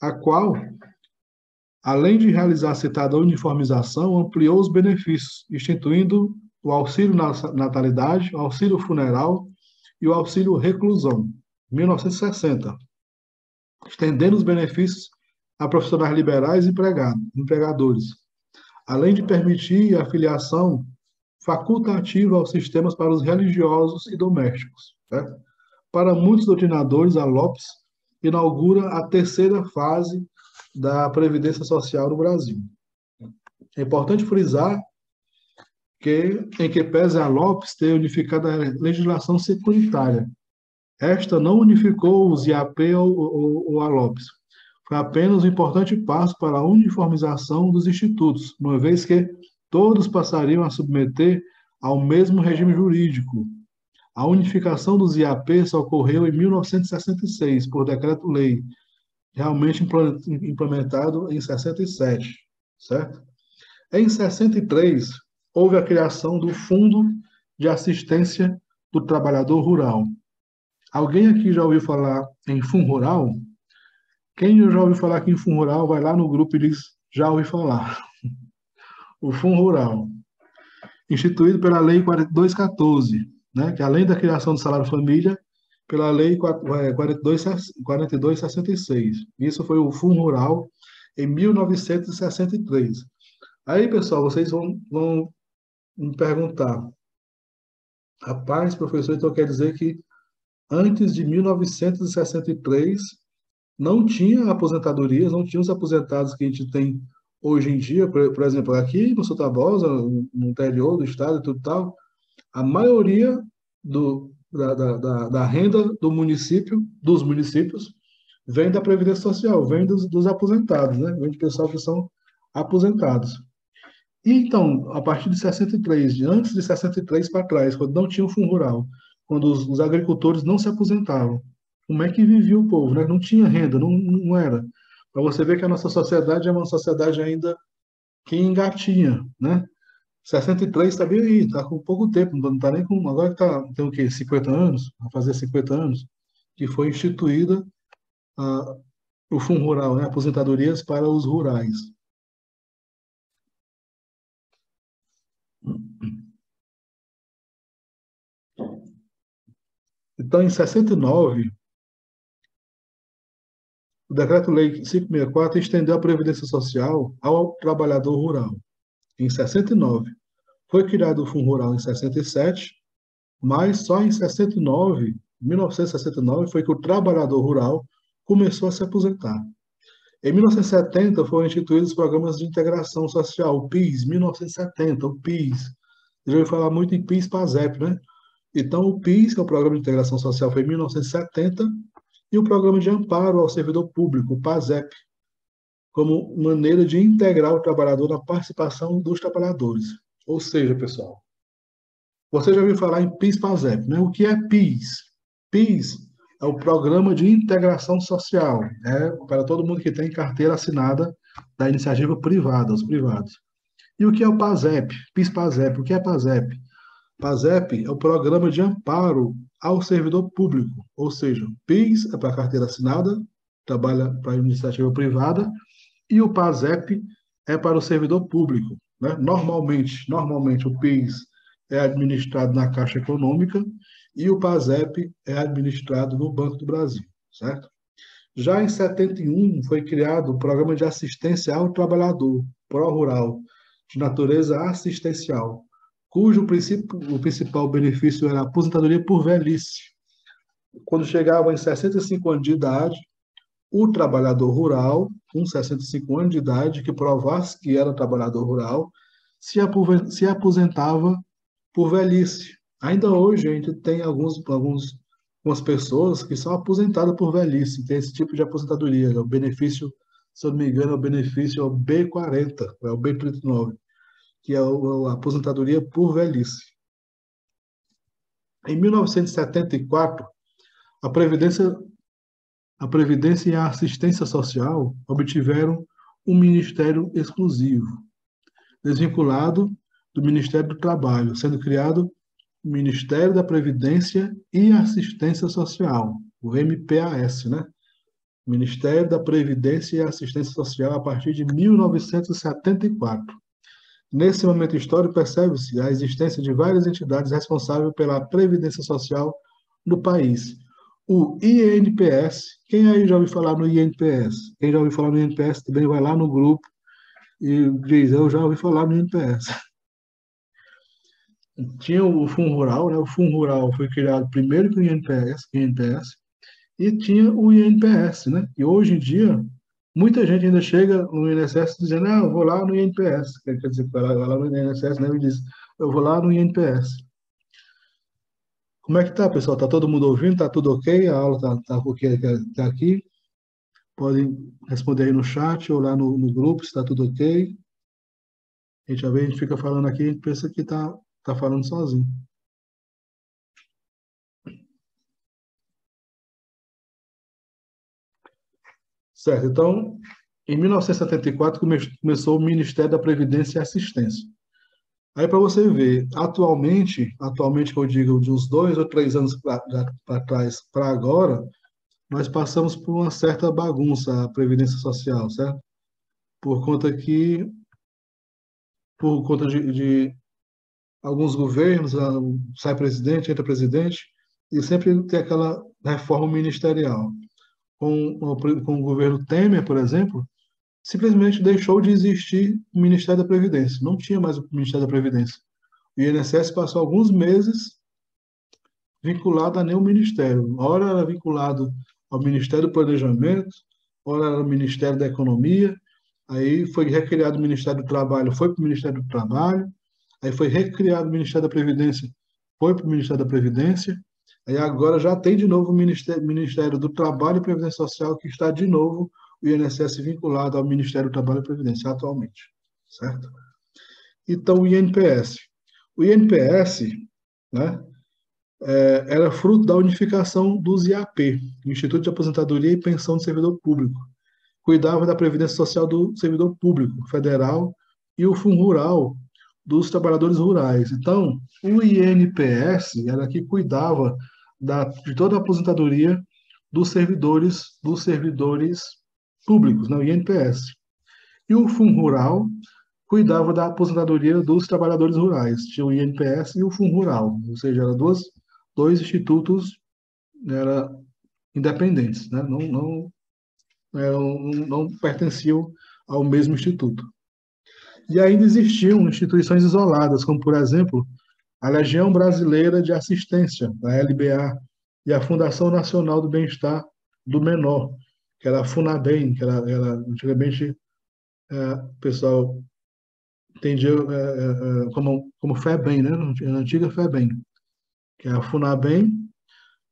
a qual, além de realizar a citada uniformização, ampliou os benefícios, instituindo o auxílio natalidade, o auxílio funeral e o auxílio reclusão, 1960, estendendo os benefícios a profissionais liberais e empregadores, além de permitir a filiação facultativa aos sistemas para os religiosos e domésticos. Né? Para muitos doutrinadores, a LOPS inaugura a terceira fase da Previdência Social no Brasil. É importante frisar em que pese a LOPS ter unificado a legislação securitária. Esta não unificou os IAP ou a LOPS. Foi apenas um importante passo para a uniformização dos institutos, uma vez que todos passariam a submeter ao mesmo regime jurídico. A unificação dos IAP só ocorreu em 1966, por decreto-lei, realmente implementado em 67, certo? Em 63, houve a criação do Fundo de Assistência do Trabalhador Rural. Alguém aqui já ouviu falar em Fundo Rural? Quem já ouviu falar aqui em Fundo Rural, vai lá no grupo e diz, já ouvi falar. O Fundo Rural, instituído pela Lei 4214, né, que além da criação do Salário Família, pela Lei 4266. Isso foi o Fundo Rural em 1963. Aí, pessoal, vocês vão me perguntar, rapaz, professor, então quer dizer que antes de 1963 não tinha aposentadorias, não tinha os aposentados que a gente tem hoje em dia, por exemplo, aqui no Sul Tabosa, no interior do estado e tudo tal, a maioria da renda do município, dos municípios, vem da Previdência Social, vem dos aposentados, né? Vem de pessoal que são aposentados. E então, a partir de 63, antes de 63 para trás, quando não tinha o Fundo Rural, quando os agricultores não se aposentavam, como é que vivia o povo, né? Não tinha renda, não era. Para você ver que a nossa sociedade é uma sociedade ainda que engatinha, né? 63 está bem aí, está com pouco tempo, não está nem com. Agora que tem o quê? 50 anos? Vai fazer 50 anos, que foi instituída o Fundo Rural, né? Aposentadorias para os rurais. Então, em 69, o Decreto-Lei 564 estendeu a Previdência Social ao trabalhador rural. Em 69, foi criado o Fundo Rural em 67, mas só em 69, 1969, foi que o trabalhador rural começou a se aposentar. Em 1970, foram instituídos os programas de integração social, o PIS, 1970, o PIS. Eu já ouvi falar muito em PIS-PASEP, né? Então, o PIS, que é o Programa de Integração Social, foi em 1970, e o Programa de Amparo ao Servidor Público, o PASEP, como maneira de integrar o trabalhador na participação dos trabalhadores. Ou seja, pessoal, você já ouviu falar em PIS-PASEP, né? O que é PIS? PIS é o Programa de Integração Social, é para todo mundo que tem carteira assinada da iniciativa privada, os privados. E o que é o PASEP? PIS-PASEP. O que é PASEP? PASEP é o Programa de Amparo ao Servidor Público, ou seja, o PIS é para carteira assinada, trabalha para a iniciativa privada, e o PASEP é para o servidor público, né? Normalmente o PIS é administrado na Caixa Econômica e o PASEP é administrado no Banco do Brasil, certo? Já em 71 foi criado o Programa de Assistência ao Trabalhador, Pró-Rural, de natureza assistencial, cujo o principal benefício era a aposentadoria por velhice. Quando chegava em 65 anos de idade, o trabalhador rural, com 65 anos de idade, que provasse que era trabalhador rural, se aposentava por velhice. Ainda hoje a gente tem algumas pessoas que são aposentadas por velhice, tem esse tipo de aposentadoria, é o benefício, se eu não me engano, é o benefício é o B40, é o B39, que é a aposentadoria por velhice. Em 1974, a Previdência a Previdência e a Assistência Social obtiveram um ministério exclusivo, desvinculado do Ministério do Trabalho, sendo criado o Ministério da Previdência e Assistência Social, o MPAS, né? Ministério da Previdência e Assistência Social a partir de 1974. Nesse momento histórico, percebe-se a existência de várias entidades responsáveis pela previdência social no país. O INPS, quem aí já ouviu falar no INPS? Quem já ouviu falar no INPS também vai lá no grupo e diz, eu já ouvi falar no INPS. Tinha o Fundo Rural, né? O Fundo Rural foi criado primeiro que o INPS, e tinha o INPS, né? E hoje em dia, muita gente ainda chega no INSS dizendo, ah, eu vou lá no INPS. Quer dizer, vai lá no INSS, né? E diz, eu vou lá no INPS. Como é que tá, pessoal? Tá todo mundo ouvindo? Tá tudo ok? A aula tá ok tá aqui? Podem responder aí no chat ou lá no grupo se tá tudo ok. A gente, às vezes, a gente fica falando aqui, a gente pensa que tá falando sozinho. Certo, então, em 1974 começou o Ministério da Previdência e Assistência. Aí para você ver, atualmente que eu digo de uns 2 ou 3 anos para trás para agora, nós passamos por uma certa bagunça a Previdência Social, certo? Por conta que, por conta de alguns governos, sai presidente, entra presidente, e sempre tem aquela reforma ministerial. Com o governo Temer, por exemplo, simplesmente deixou de existir o Ministério da Previdência. Não tinha mais o Ministério da Previdência. O INSS passou alguns meses vinculado a nenhum ministério. Ora era vinculado ao Ministério do Planejamento, ora era o Ministério da Economia, aí foi recriado o Ministério do Trabalho, foi para o Ministério do Trabalho, aí foi recriado o Ministério da Previdência, foi para o Ministério da Previdência, aí agora já tem de novo o Ministério do Trabalho e Previdência Social, que está de novo o INSS vinculado ao Ministério do Trabalho e Previdência atualmente, certo? Então, o INPS. O INPS, né, era fruto da unificação dos IAP, Instituto de Aposentadoria e Pensão do Servidor Público. Cuidava da Previdência Social do Servidor Público Federal e o Fundo Rural dos trabalhadores rurais. Então, o INPS era que cuidava de toda a aposentadoria dos servidores públicos, né, o INPS. E o Fundo Rural cuidava da aposentadoria dos trabalhadores rurais. Tinha o INPS e o Fundo Rural, ou seja, eram dois institutos era, independentes, né? Não pertenciam ao mesmo instituto. E ainda existiam instituições isoladas, como, por exemplo, a Legião Brasileira de Assistência, a LBA, e a Fundação Nacional do Bem-Estar do Menor, que era a FUNABEM, que era antigamente, o pessoal entendia como FEBEM, né? A antiga FEBEM, que é a FUNABEM,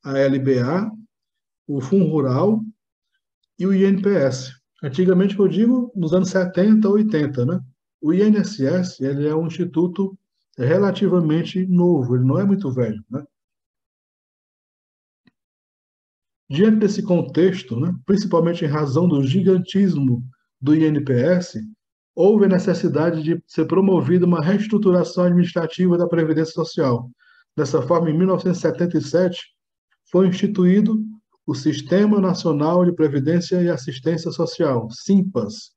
a LBA, o Fundo Rural e o INPS. Antigamente, que eu digo, nos anos 70, 80, né? O INSS, ele é um instituto relativamente novo, ele não é muito velho, né? Diante desse contexto, né, principalmente em razão do gigantismo do INPS, houve a necessidade de ser promovida uma reestruturação administrativa da Previdência Social. Dessa forma, em 1977, foi instituído o Sistema Nacional de Previdência e Assistência Social, SINPAS,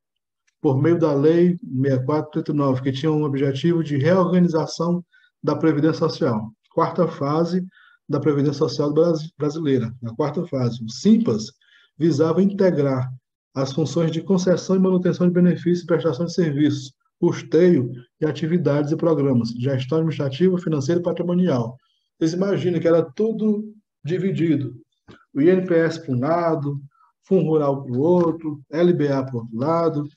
por meio da Lei 6439, que tinha um objetivo de reorganização da Previdência Social. Quarta fase da Previdência Social brasileira. Na quarta fase, o SINPAS visava integrar as funções de concessão e manutenção de benefícios e prestação de serviços, custeio de atividades e programas, gestão administrativa, financeira e patrimonial. Vocês imaginam que era tudo dividido. O INPS para um lado, Fundo Rural para o outro, LBA para o outro lado,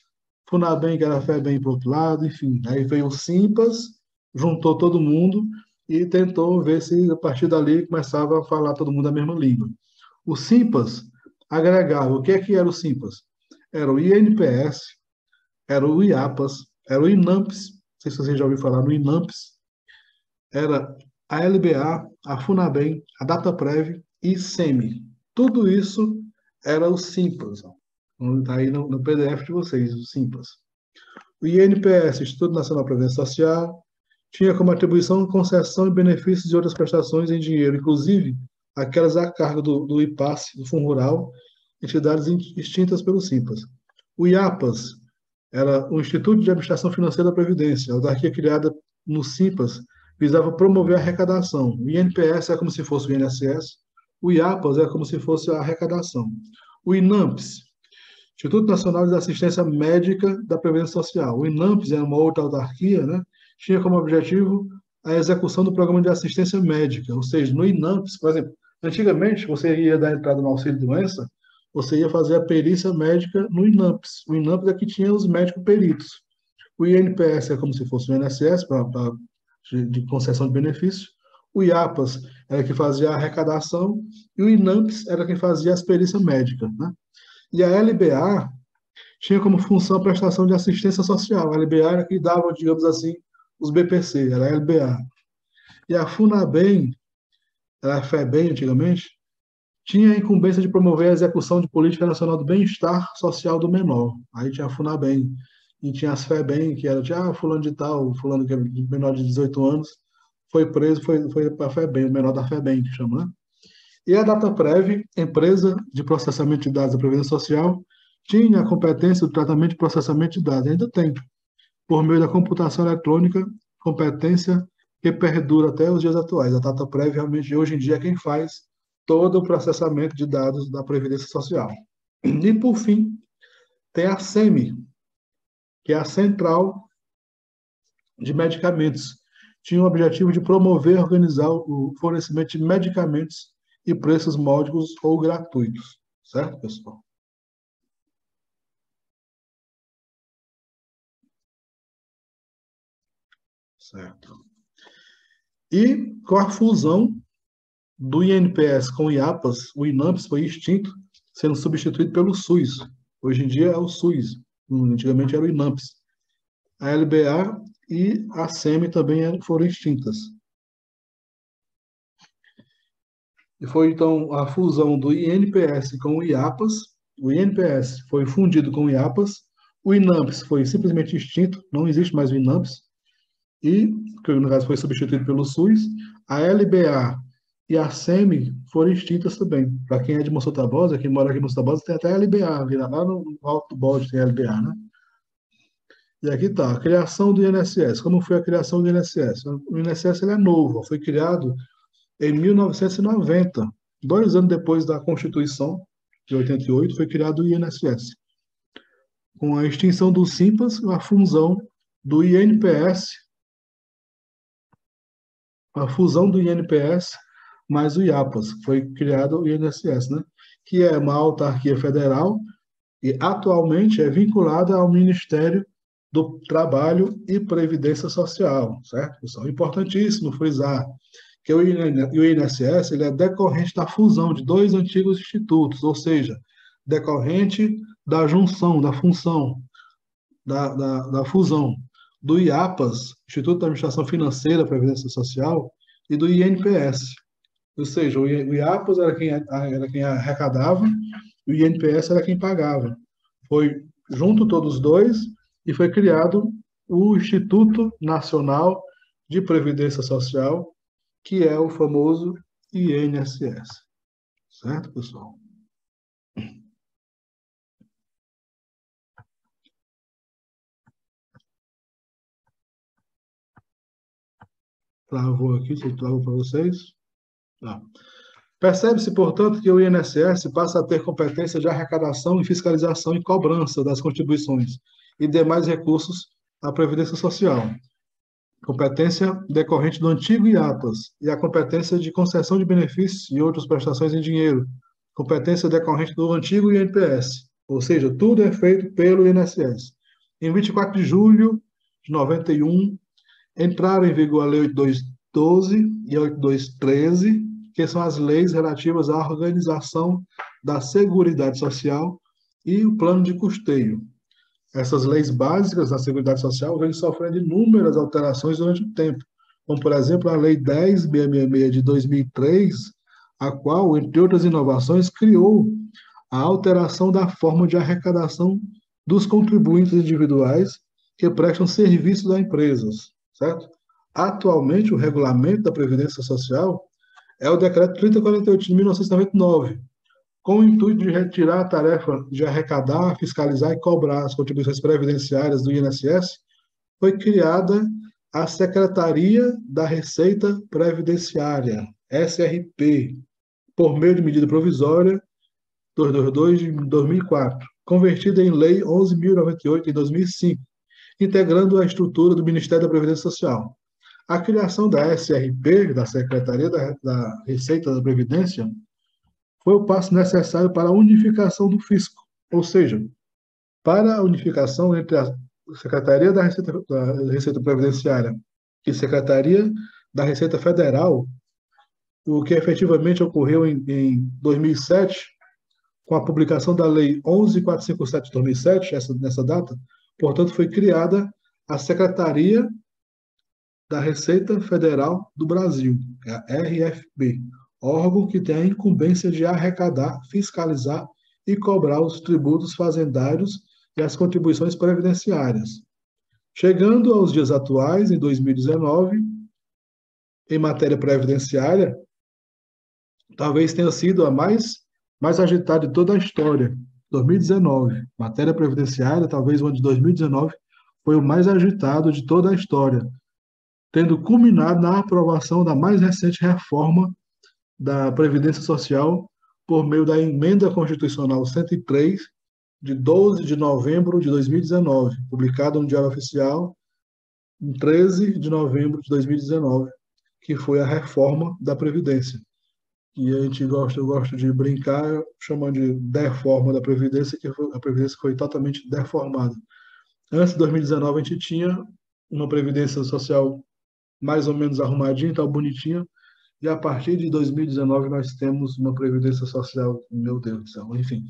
Funabem, que era FEBEM para o outro lado, enfim. Aí veio o SINPAS, juntou todo mundo e tentou ver se a partir dali começava a falar todo mundo a mesma língua. O SINPAS agregava, o que é que era o SINPAS? Era o INPS, era o IAPAS, era o INAMPS, não sei se você já ouviu falar no INAMPS, era a LBA, a Funabem, a Dataprev e SEMI. Tudo isso era o SINPAS. Está aí no PDF de vocês, o SINPAS. O INPS, Instituto Nacional de Previdência Social, tinha como atribuição concessão de benefícios e outras prestações em dinheiro, inclusive aquelas a cargo do IPAS, do Fundo Rural, entidades extintas pelo SINPAS. O IAPAS era o Instituto de Administração Financeira da Previdência, a autarquia criada no SINPAS, visava promover a arrecadação. O INPS é como se fosse o INSS, o IAPAS é como se fosse a arrecadação. O INAMPS, Instituto Nacional de Assistência Médica da Previdência Social. O INAMPS é uma outra autarquia, né? Tinha como objetivo a execução do programa de assistência médica, ou seja, no INAMPS, por exemplo, antigamente você ia dar entrada no auxílio-doença, você ia fazer a perícia médica no INAMPS. O INAMPS é que tinha os médicos peritos. O INPS é como se fosse o INSS, de concessão de benefícios. O IAPAS era que fazia a arrecadação e o INAMPS era quem fazia as perícias médicas, né? E a LBA tinha como função a prestação de assistência social. A LBA era que dava, digamos assim, os BPC, era a LBA. E a Funabem, era a FEBEM antigamente, tinha a incumbência de promover a execução de política nacional do bem-estar social do menor. Aí tinha a Funabem. E tinha as FEBEM, que era fulano de tal, fulano que é menor de 18 anos, foi preso, foi para a FEBEM, o menor da FEBEM, que chama, né? E a Dataprev, empresa de processamento de dados da Previdência Social, tinha a competência do tratamento e processamento de dados, ainda tem, por meio da computação eletrônica, competência que perdura até os dias atuais. A Dataprev, realmente, hoje em dia, é quem faz todo o processamento de dados da Previdência Social. E, por fim, tem a SEMI, que é a Central de Medicamentos. Tinha o objetivo de promover e organizar o fornecimento de medicamentos e preços módicos ou gratuitos. Certo, pessoal? Certo. E com a fusão do INPS com o IAPAS, o INAMPS foi extinto, sendo substituído pelo SUS. Hoje em dia é o SUS, antigamente era o INAMPS. A LBA e a SEMI também foram extintas. E foi então a fusão do INPS com o IAPAS. O INPS foi fundido com o IAPAS. O INAMPS foi simplesmente extinto, não existe mais o INAMPS. E, que no caso foi substituído pelo SUS. A LBA e a SEMI foram extintas também. Para quem é de Monsanto Tabosa, quem mora aqui em Monsanto Tabosa, tem até a LBA, vira lá no alto do bode tem a LBA, né? E aqui está, a criação do INSS. Como foi a criação do INSS? O INSS ele é novo, foi criado em 1990, 2 anos depois da Constituição de 88, foi criado o INSS. Com a extinção do SINPAS, a fusão do INPS, a fusão do INPS mais o IAPAS, foi criado o INSS, né? Que é uma autarquia federal e atualmente é vinculada ao Ministério do Trabalho e Previdência Social, certo, pessoal? Importantíssimo frisar que o INSS ele é decorrente da fusão de dois antigos institutos, ou seja, decorrente da junção, da função, da fusão do IAPAS, Instituto de Administração Financeira e Previdência Social, e do INPS. Ou seja, o IAPAS era quem arrecadava e o INPS era quem pagava. Foi junto todos os dois e foi criado o Instituto Nacional de Previdência Social, que é o famoso INSS. Certo, pessoal? Travou aqui, se travou para vocês. Tá. Percebe-se, portanto, que o INSS passa a ter competência de arrecadação e fiscalização e cobrança das contribuições e demais recursos à Previdência Social. Competência decorrente do antigo IAPAS e a competência de concessão de benefícios e outras prestações em dinheiro. Competência decorrente do antigo INPS. Ou seja, tudo é feito pelo INSS. Em 24 de julho de 91, entraram em vigor a Lei 8212 e a 8213, que são as leis relativas à organização da Seguridade Social e o plano de custeio. Essas leis básicas da Seguridade Social vêm sofrendo inúmeras alterações durante o tempo, como, por exemplo, a Lei 10.666 de 2003, a qual, entre outras inovações, criou a alteração da forma de arrecadação dos contribuintes individuais que prestam serviços a empresas, certo? Atualmente, o regulamento da Previdência Social é o Decreto 3048 de 1999, com o intuito de retirar a tarefa de arrecadar, fiscalizar e cobrar as contribuições previdenciárias do INSS, foi criada a Secretaria da Receita Previdenciária, SRP, por meio de medida provisória 222 de 2004, convertida em Lei 11.098 em 2005, integrando a estrutura do Ministério da Previdência Social. A criação da SRP, da Secretaria da Receita da Previdência, foi o passo necessário para a unificação do fisco, ou seja, para a unificação entre a Secretaria da Receita Previdenciária e Secretaria da Receita Federal, o que efetivamente ocorreu em 2007, com a publicação da Lei 11.457 de 2007, nessa data, portanto, foi criada a Secretaria da Receita Federal do Brasil, a RFB, órgão que tem a incumbência de arrecadar, fiscalizar e cobrar os tributos fazendários e as contribuições previdenciárias. Chegando aos dias atuais, em 2019, em matéria previdenciária, talvez tenha sido a mais agitada de toda a história. 2019, matéria previdenciária, talvez o ano de 2019 foi o mais agitado de toda a história, tendo culminado na aprovação da mais recente reforma da Previdência Social por meio da Emenda Constitucional 103, de 12 de novembro de 2019, publicada no Diário Oficial em 13 de novembro de 2019, que foi a reforma da Previdência. E eu gosto de brincar chamando de deforma da Previdência, que a Previdência foi totalmente deformada. Antes de 2019, a gente tinha uma Previdência Social mais ou menos arrumadinha, tal, bonitinha, e a partir de 2019 nós temos uma Previdência Social, meu Deus do céu, enfim.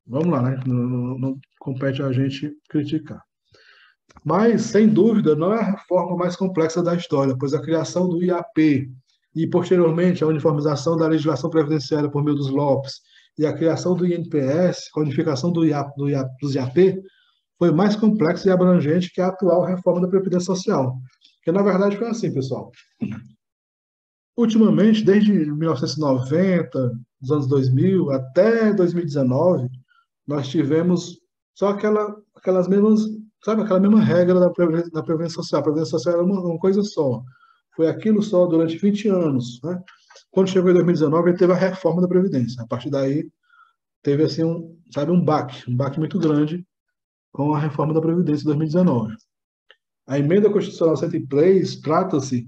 Vamos lá, né? Não compete a gente criticar. Mas, sem dúvida, não é a reforma mais complexa da história, pois a criação do IAP e, posteriormente, a uniformização da legislação previdenciária por meio dos LOPs e a criação do INPS, com a unificação dos IAP, foi mais complexa e abrangente que a atual reforma da Previdência Social. Porque, na verdade, foi assim, pessoal. Ultimamente, desde 1990, dos anos 2000 até 2019, nós tivemos só aquelas mesmas, sabe, aquela mesma regra da Previdência Social. A Previdência Social era uma coisa só. Foi aquilo só durante 20 anos, né? Quando chegou em 2019, ele teve a reforma da Previdência. A partir daí, teve assim um baque muito grande com a reforma da Previdência de 2019. A emenda constitucional 103 trata-se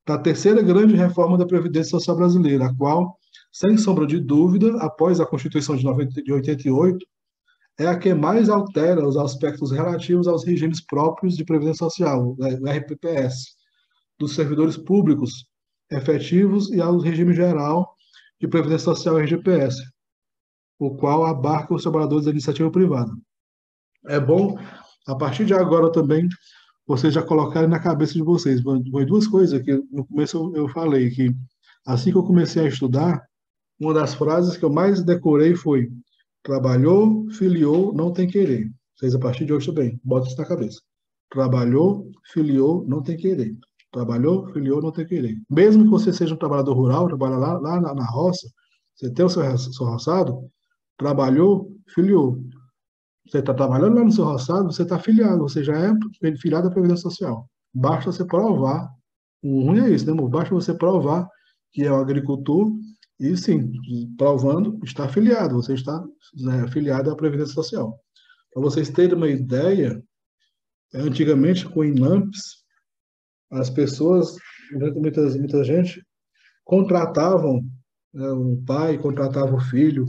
da terceira grande reforma da Previdência Social brasileira, a qual, sem sombra de dúvida, após a Constituição de 88, é a que mais altera os aspectos relativos aos regimes próprios de Previdência Social, o RPPS, dos servidores públicos efetivos e ao regime geral de Previdência Social, RGPS, o qual abarca os trabalhadores da iniciativa privada. É bom, a partir de agora também, vocês já colocarem na cabeça de vocês. Foi duas coisas que no começo eu falei, que Assim que eu comecei a estudar, uma das frases que eu mais decorei foi: trabalhou, filiou, não tem querer. Vocês, a partir de hoje também, bota isso na cabeça. Trabalhou, filiou, não tem querer. Trabalhou, filiou, não tem querer. Mesmo que você seja um trabalhador rural, trabalha lá na roça, você tem o seu roçado, trabalhou, filiou. Você está trabalhando lá no seu roçado, você está filiado, você já é filiado à Previdência Social. Basta você provar. O ruim é isso, né, amor? Basta você provar que é um agricultor e, sim, provando, está afiliado. Você está, né, afiliado à Previdência Social. Para vocês terem uma ideia, antigamente com o INAMPS, as pessoas, muita gente, contratavam, né, um pai contratava o filho,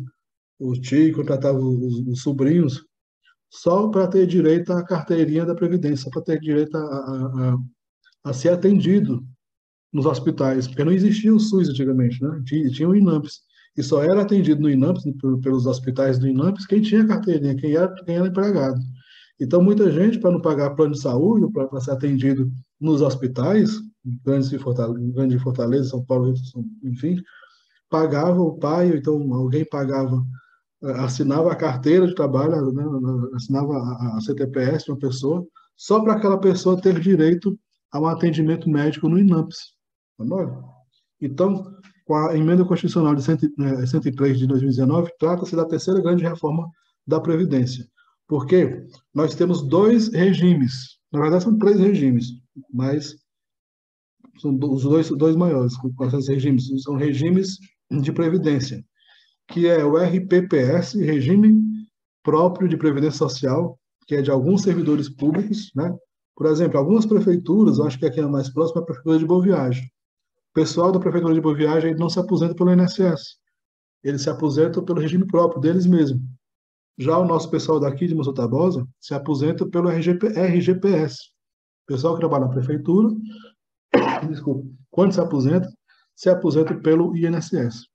o tio contratava os sobrinhos, só para ter direito à carteirinha da Previdência, para ter direito a ser atendido nos hospitais, porque não existia o SUS antigamente, né? Tinha o INAMPS. E só era atendido no INAMPS, pelos hospitais do INAMPS, quem tinha carteirinha, quem era empregado. Então, muita gente, para não pagar plano de saúde, para ser atendido nos hospitais, grandes de Fortaleza, São Paulo, enfim, pagava o pai, ou então alguém pagava, assinava a carteira de trabalho, né, assinava a CTPS de uma pessoa, só para aquela pessoa ter direito a um atendimento médico no INAMPS. Tá bom? Então, com a emenda constitucional de 103 de 2019, trata-se da terceira grande reforma da Previdência. Porque nós temos dois regimes, na verdade são três regimes, mas são os dois maiores, com esses regimes, são regimes de previdência, que é o RPPS, Regime Próprio de Previdência Social, que é de alguns servidores públicos, né? Por exemplo, algumas prefeituras, eu acho que aqui é a mais próxima é a Prefeitura de Boa Viagem. O pessoal da Prefeitura de Boa Viagem não se aposenta pelo INSS, eles se aposentam pelo regime próprio deles mesmos. Já o nosso pessoal daqui de Monsenhor Tabosa se aposenta pelo RGPS. O pessoal que trabalha na prefeitura, desculpa, quando se aposenta pelo INSS.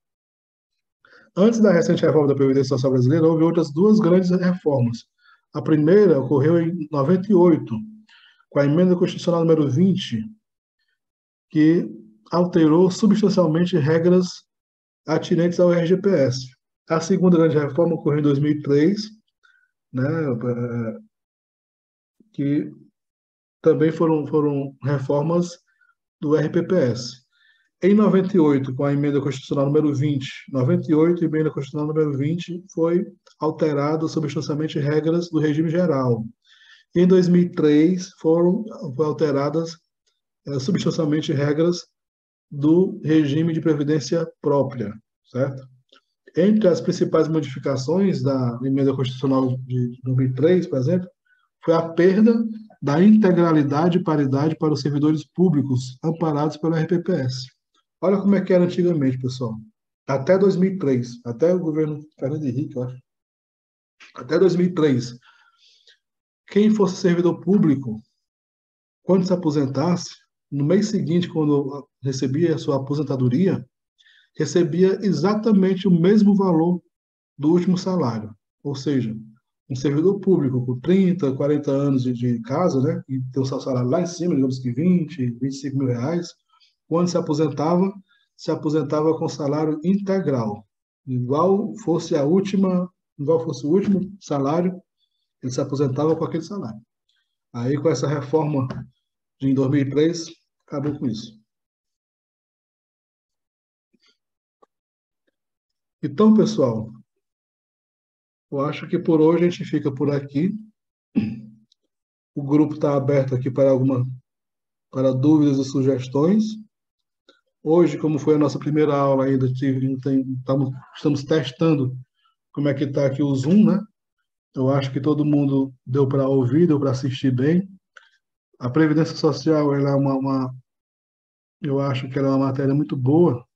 Antes da recente reforma da Previdência Social brasileira, houve outras duas grandes reformas. A primeira ocorreu em 98, com a emenda constitucional número 20, que alterou substancialmente regras atinentes ao RGPS. A segunda grande reforma ocorreu em 2003, né, que também foram reformas do RPPS. Em 98, com a emenda constitucional número 20, 98, emenda constitucional número 20, foi alterado substancialmente regras do regime geral. E em 2003, foram alteradas substancialmente regras do regime de previdência própria, certo? Entre as principais modificações da emenda constitucional de 2003, por exemplo, foi a perda da integralidade e paridade para os servidores públicos amparados pelo RPPS. Olha como é que era antigamente, pessoal. Até 2003, até o governo Fernando Henrique, eu acho. Até 2003, quem fosse servidor público, quando se aposentasse, no mês seguinte, quando recebia a sua aposentadoria, recebia exatamente o mesmo valor do último salário. Ou seja, um servidor público com 30, 40 anos de casa, né, e tem o seu salário lá em cima, digamos que 20, 25 mil reais, quando se aposentava com salário integral. Igual fosse o último salário, ele se aposentava com aquele salário. Aí, com essa reforma de 2003, acabou com isso. Então, pessoal, eu acho que por hoje a gente fica por aqui. O grupo está aberto aqui para dúvidas e sugestões. Hoje, como foi a nossa primeira aula ainda, estamos testando como é que está aqui o Zoom, né? Eu acho que todo mundo deu para ouvir, deu para assistir bem. A Previdência Social, ela é eu acho que ela é uma matéria muito boa,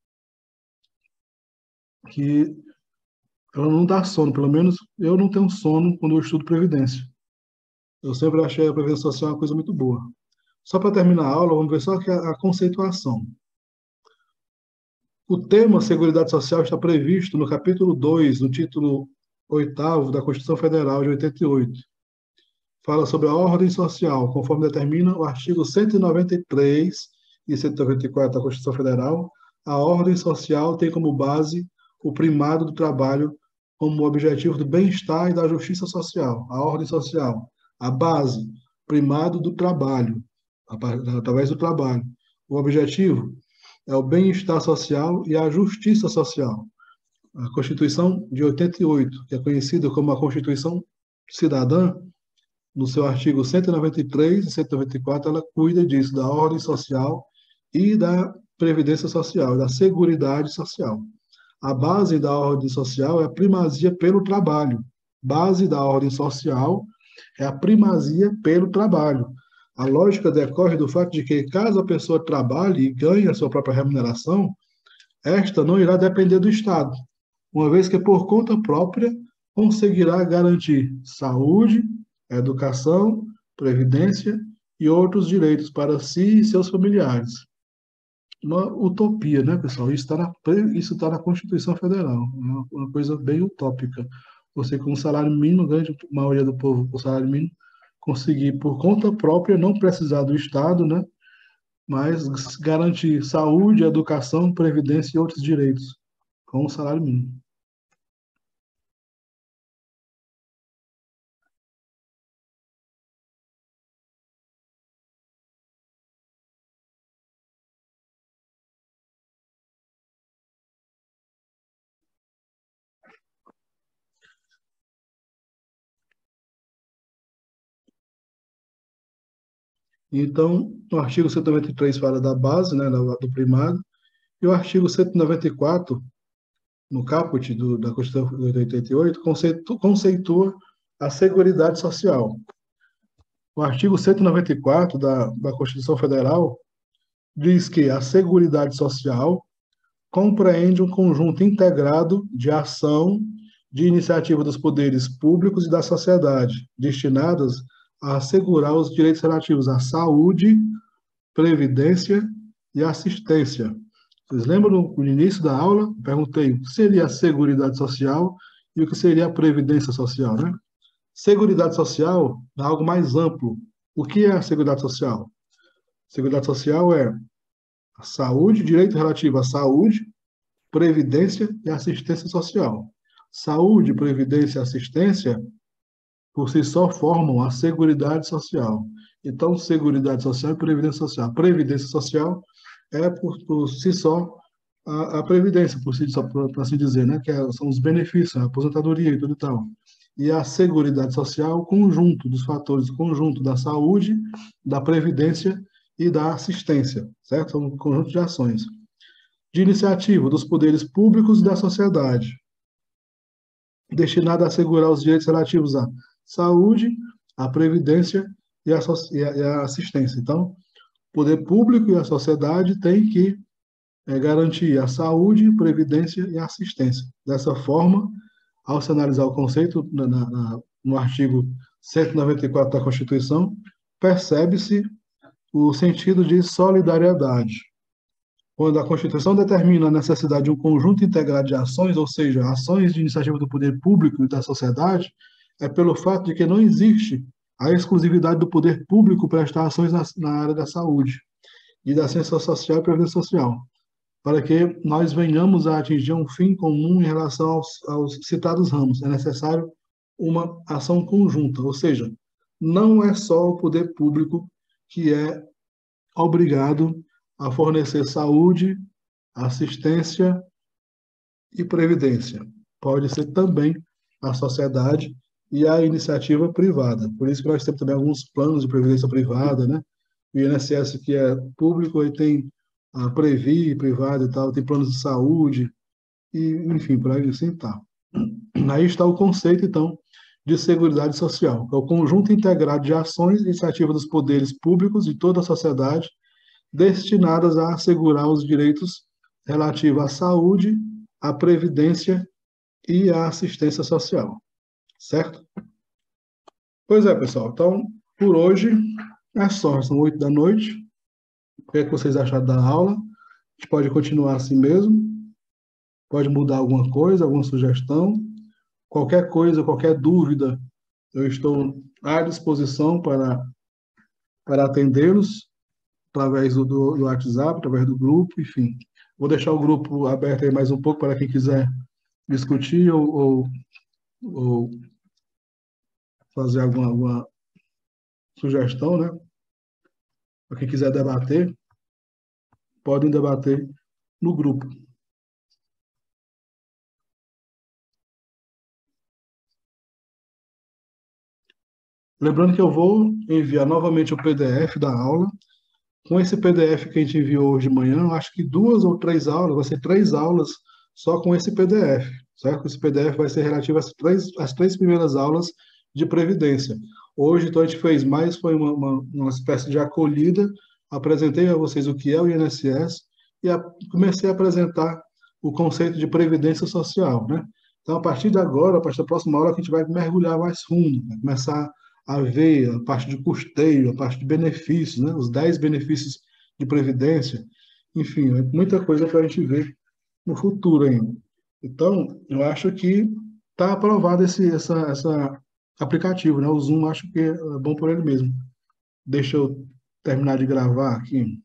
que ela não dá sono, pelo menos eu não tenho sono quando eu estudo Previdência. Eu sempre achei a Previdência Social uma coisa muito boa. Só para terminar a aula, vamos ver só aqui a conceituação. O tema Seguridade Social está previsto no capítulo 2, no título 8º da Constituição Federal de 88. Fala sobre a ordem social, conforme determina o artigo 193 e 194 da Constituição Federal. a ordem social tem como base o primado do trabalho como objetivo do bem-estar e da justiça social. A ordem social, a base, primado do trabalho, através do trabalho. O objetivo é o bem-estar social e a justiça social. A Constituição de 88, que é conhecida como a Constituição Cidadã, no seu artigo 193 e 194, ela cuida disso, da ordem social e da previdência social, da seguridade social. A base da ordem social é a primazia pelo trabalho. Base da ordem social é a primazia pelo trabalho. A lógica decorre do fato de que, caso a pessoa trabalhe e ganhe a sua própria remuneração, esta não irá depender do Estado, uma vez que, por conta própria, conseguirá garantir saúde, educação, previdência e outros direitos para si e seus familiares. Uma utopia, né, pessoal? Isso tá na Constituição Federal, uma coisa bem utópica. Você, com um salário mínimo, grande maioria do povo com salário mínimo, conseguir, por conta própria, não precisar do Estado, né, mas garantir saúde, educação, previdência e outros direitos com o salário mínimo. Então, o artigo 193 fala da base, né, do primário, e o artigo 194, no caput da Constituição de 88, conceitua a Seguridade Social. O artigo 194 da Constituição Federal diz que a Seguridade Social compreende um conjunto integrado de ação de iniciativa dos poderes públicos e da sociedade, destinadas a assegurar os direitos relativos à saúde, previdência e assistência. Vocês lembram no início da aula? Perguntei o que seria a Seguridade Social e o que seria a Previdência Social, né? Seguridade Social é algo mais amplo. O que é a Seguridade Social? Seguridade Social é a saúde, direito relativo à saúde, previdência e assistência social. Saúde, previdência e assistência, por si só, formam a Seguridade Social. Então, Seguridade Social e Previdência Social. Previdência Social é, por si só, a Previdência, por si só, para assim dizer, né? São os benefícios, a aposentadoria e tudo e tal. E a Seguridade Social, o conjunto dos fatores, o conjunto da saúde, da previdência e da assistência, certo? São um conjunto de ações. De iniciativa dos poderes públicos e da sociedade, destinada a assegurar os direitos relativos à saúde, à previdência e à assistência. Então, o poder público e a sociedade têm que garantir a saúde, previdência e assistência. Dessa forma, ao se analisar o conceito no artigo 194 da Constituição, percebe-se o sentido de solidariedade. Quando a Constituição determina a necessidade de um conjunto integrado de ações, ou seja, ações de iniciativa do poder público e da sociedade, é pelo fato de que não existe a exclusividade do poder público prestar ações na área da saúde e da ciência social e previdência social, para que nós venhamos a atingir um fim comum em relação aos citados ramos. É necessário uma ação conjunta, ou seja, não é só o poder público que é obrigado a fornecer saúde, assistência e previdência. Pode ser também a sociedade e a iniciativa privada. Por isso que nós temos também alguns planos de previdência privada, né? O INSS, que é público, ele tem a Previ, privada e tal, tem planos de saúde, e, enfim, por aí assim tá. Aí está o conceito, então, de Seguridade Social, que é o conjunto integrado de ações e iniciativas dos poderes públicos e toda a sociedade destinadas a assegurar os direitos relativos à saúde, à previdência e à assistência social. Certo? Pois é, pessoal. Então, por hoje é só. São 8 da noite. O que é que vocês acharam da aula? A gente pode continuar assim mesmo. Pode mudar alguma coisa, alguma sugestão. Qualquer coisa, qualquer dúvida, eu estou à disposição para atendê-los através do WhatsApp, através do grupo, enfim. Vou deixar o grupo aberto aí mais um pouco para quem quiser discutir ou fazer alguma sugestão, né? Para quem quiser debater, podem debater no grupo. Lembrando que eu vou enviar novamente o PDF da aula. Com esse PDF que a gente enviou hoje de manhã, eu acho que 2 ou 3 aulas, vai ser 3 aulas só com esse PDF, certo? Esse PDF vai ser relativo às três primeiras aulas de Previdência. Hoje, então, a gente fez mais, foi uma espécie de acolhida, apresentei a vocês o que é o INSS e comecei a apresentar o conceito de Previdência Social, né? Então, a partir de agora, a partir da próxima aula, a gente vai mergulhar mais fundo, vai começar a ver a parte de custeio, a parte de benefícios, né? Os 10 benefícios de previdência, enfim, é muita coisa para a gente ver no futuro ainda. Então, eu acho que está aprovado essa aplicativo, né? O Zoom, acho que é bom por ele mesmo. Deixa eu terminar de gravar aqui.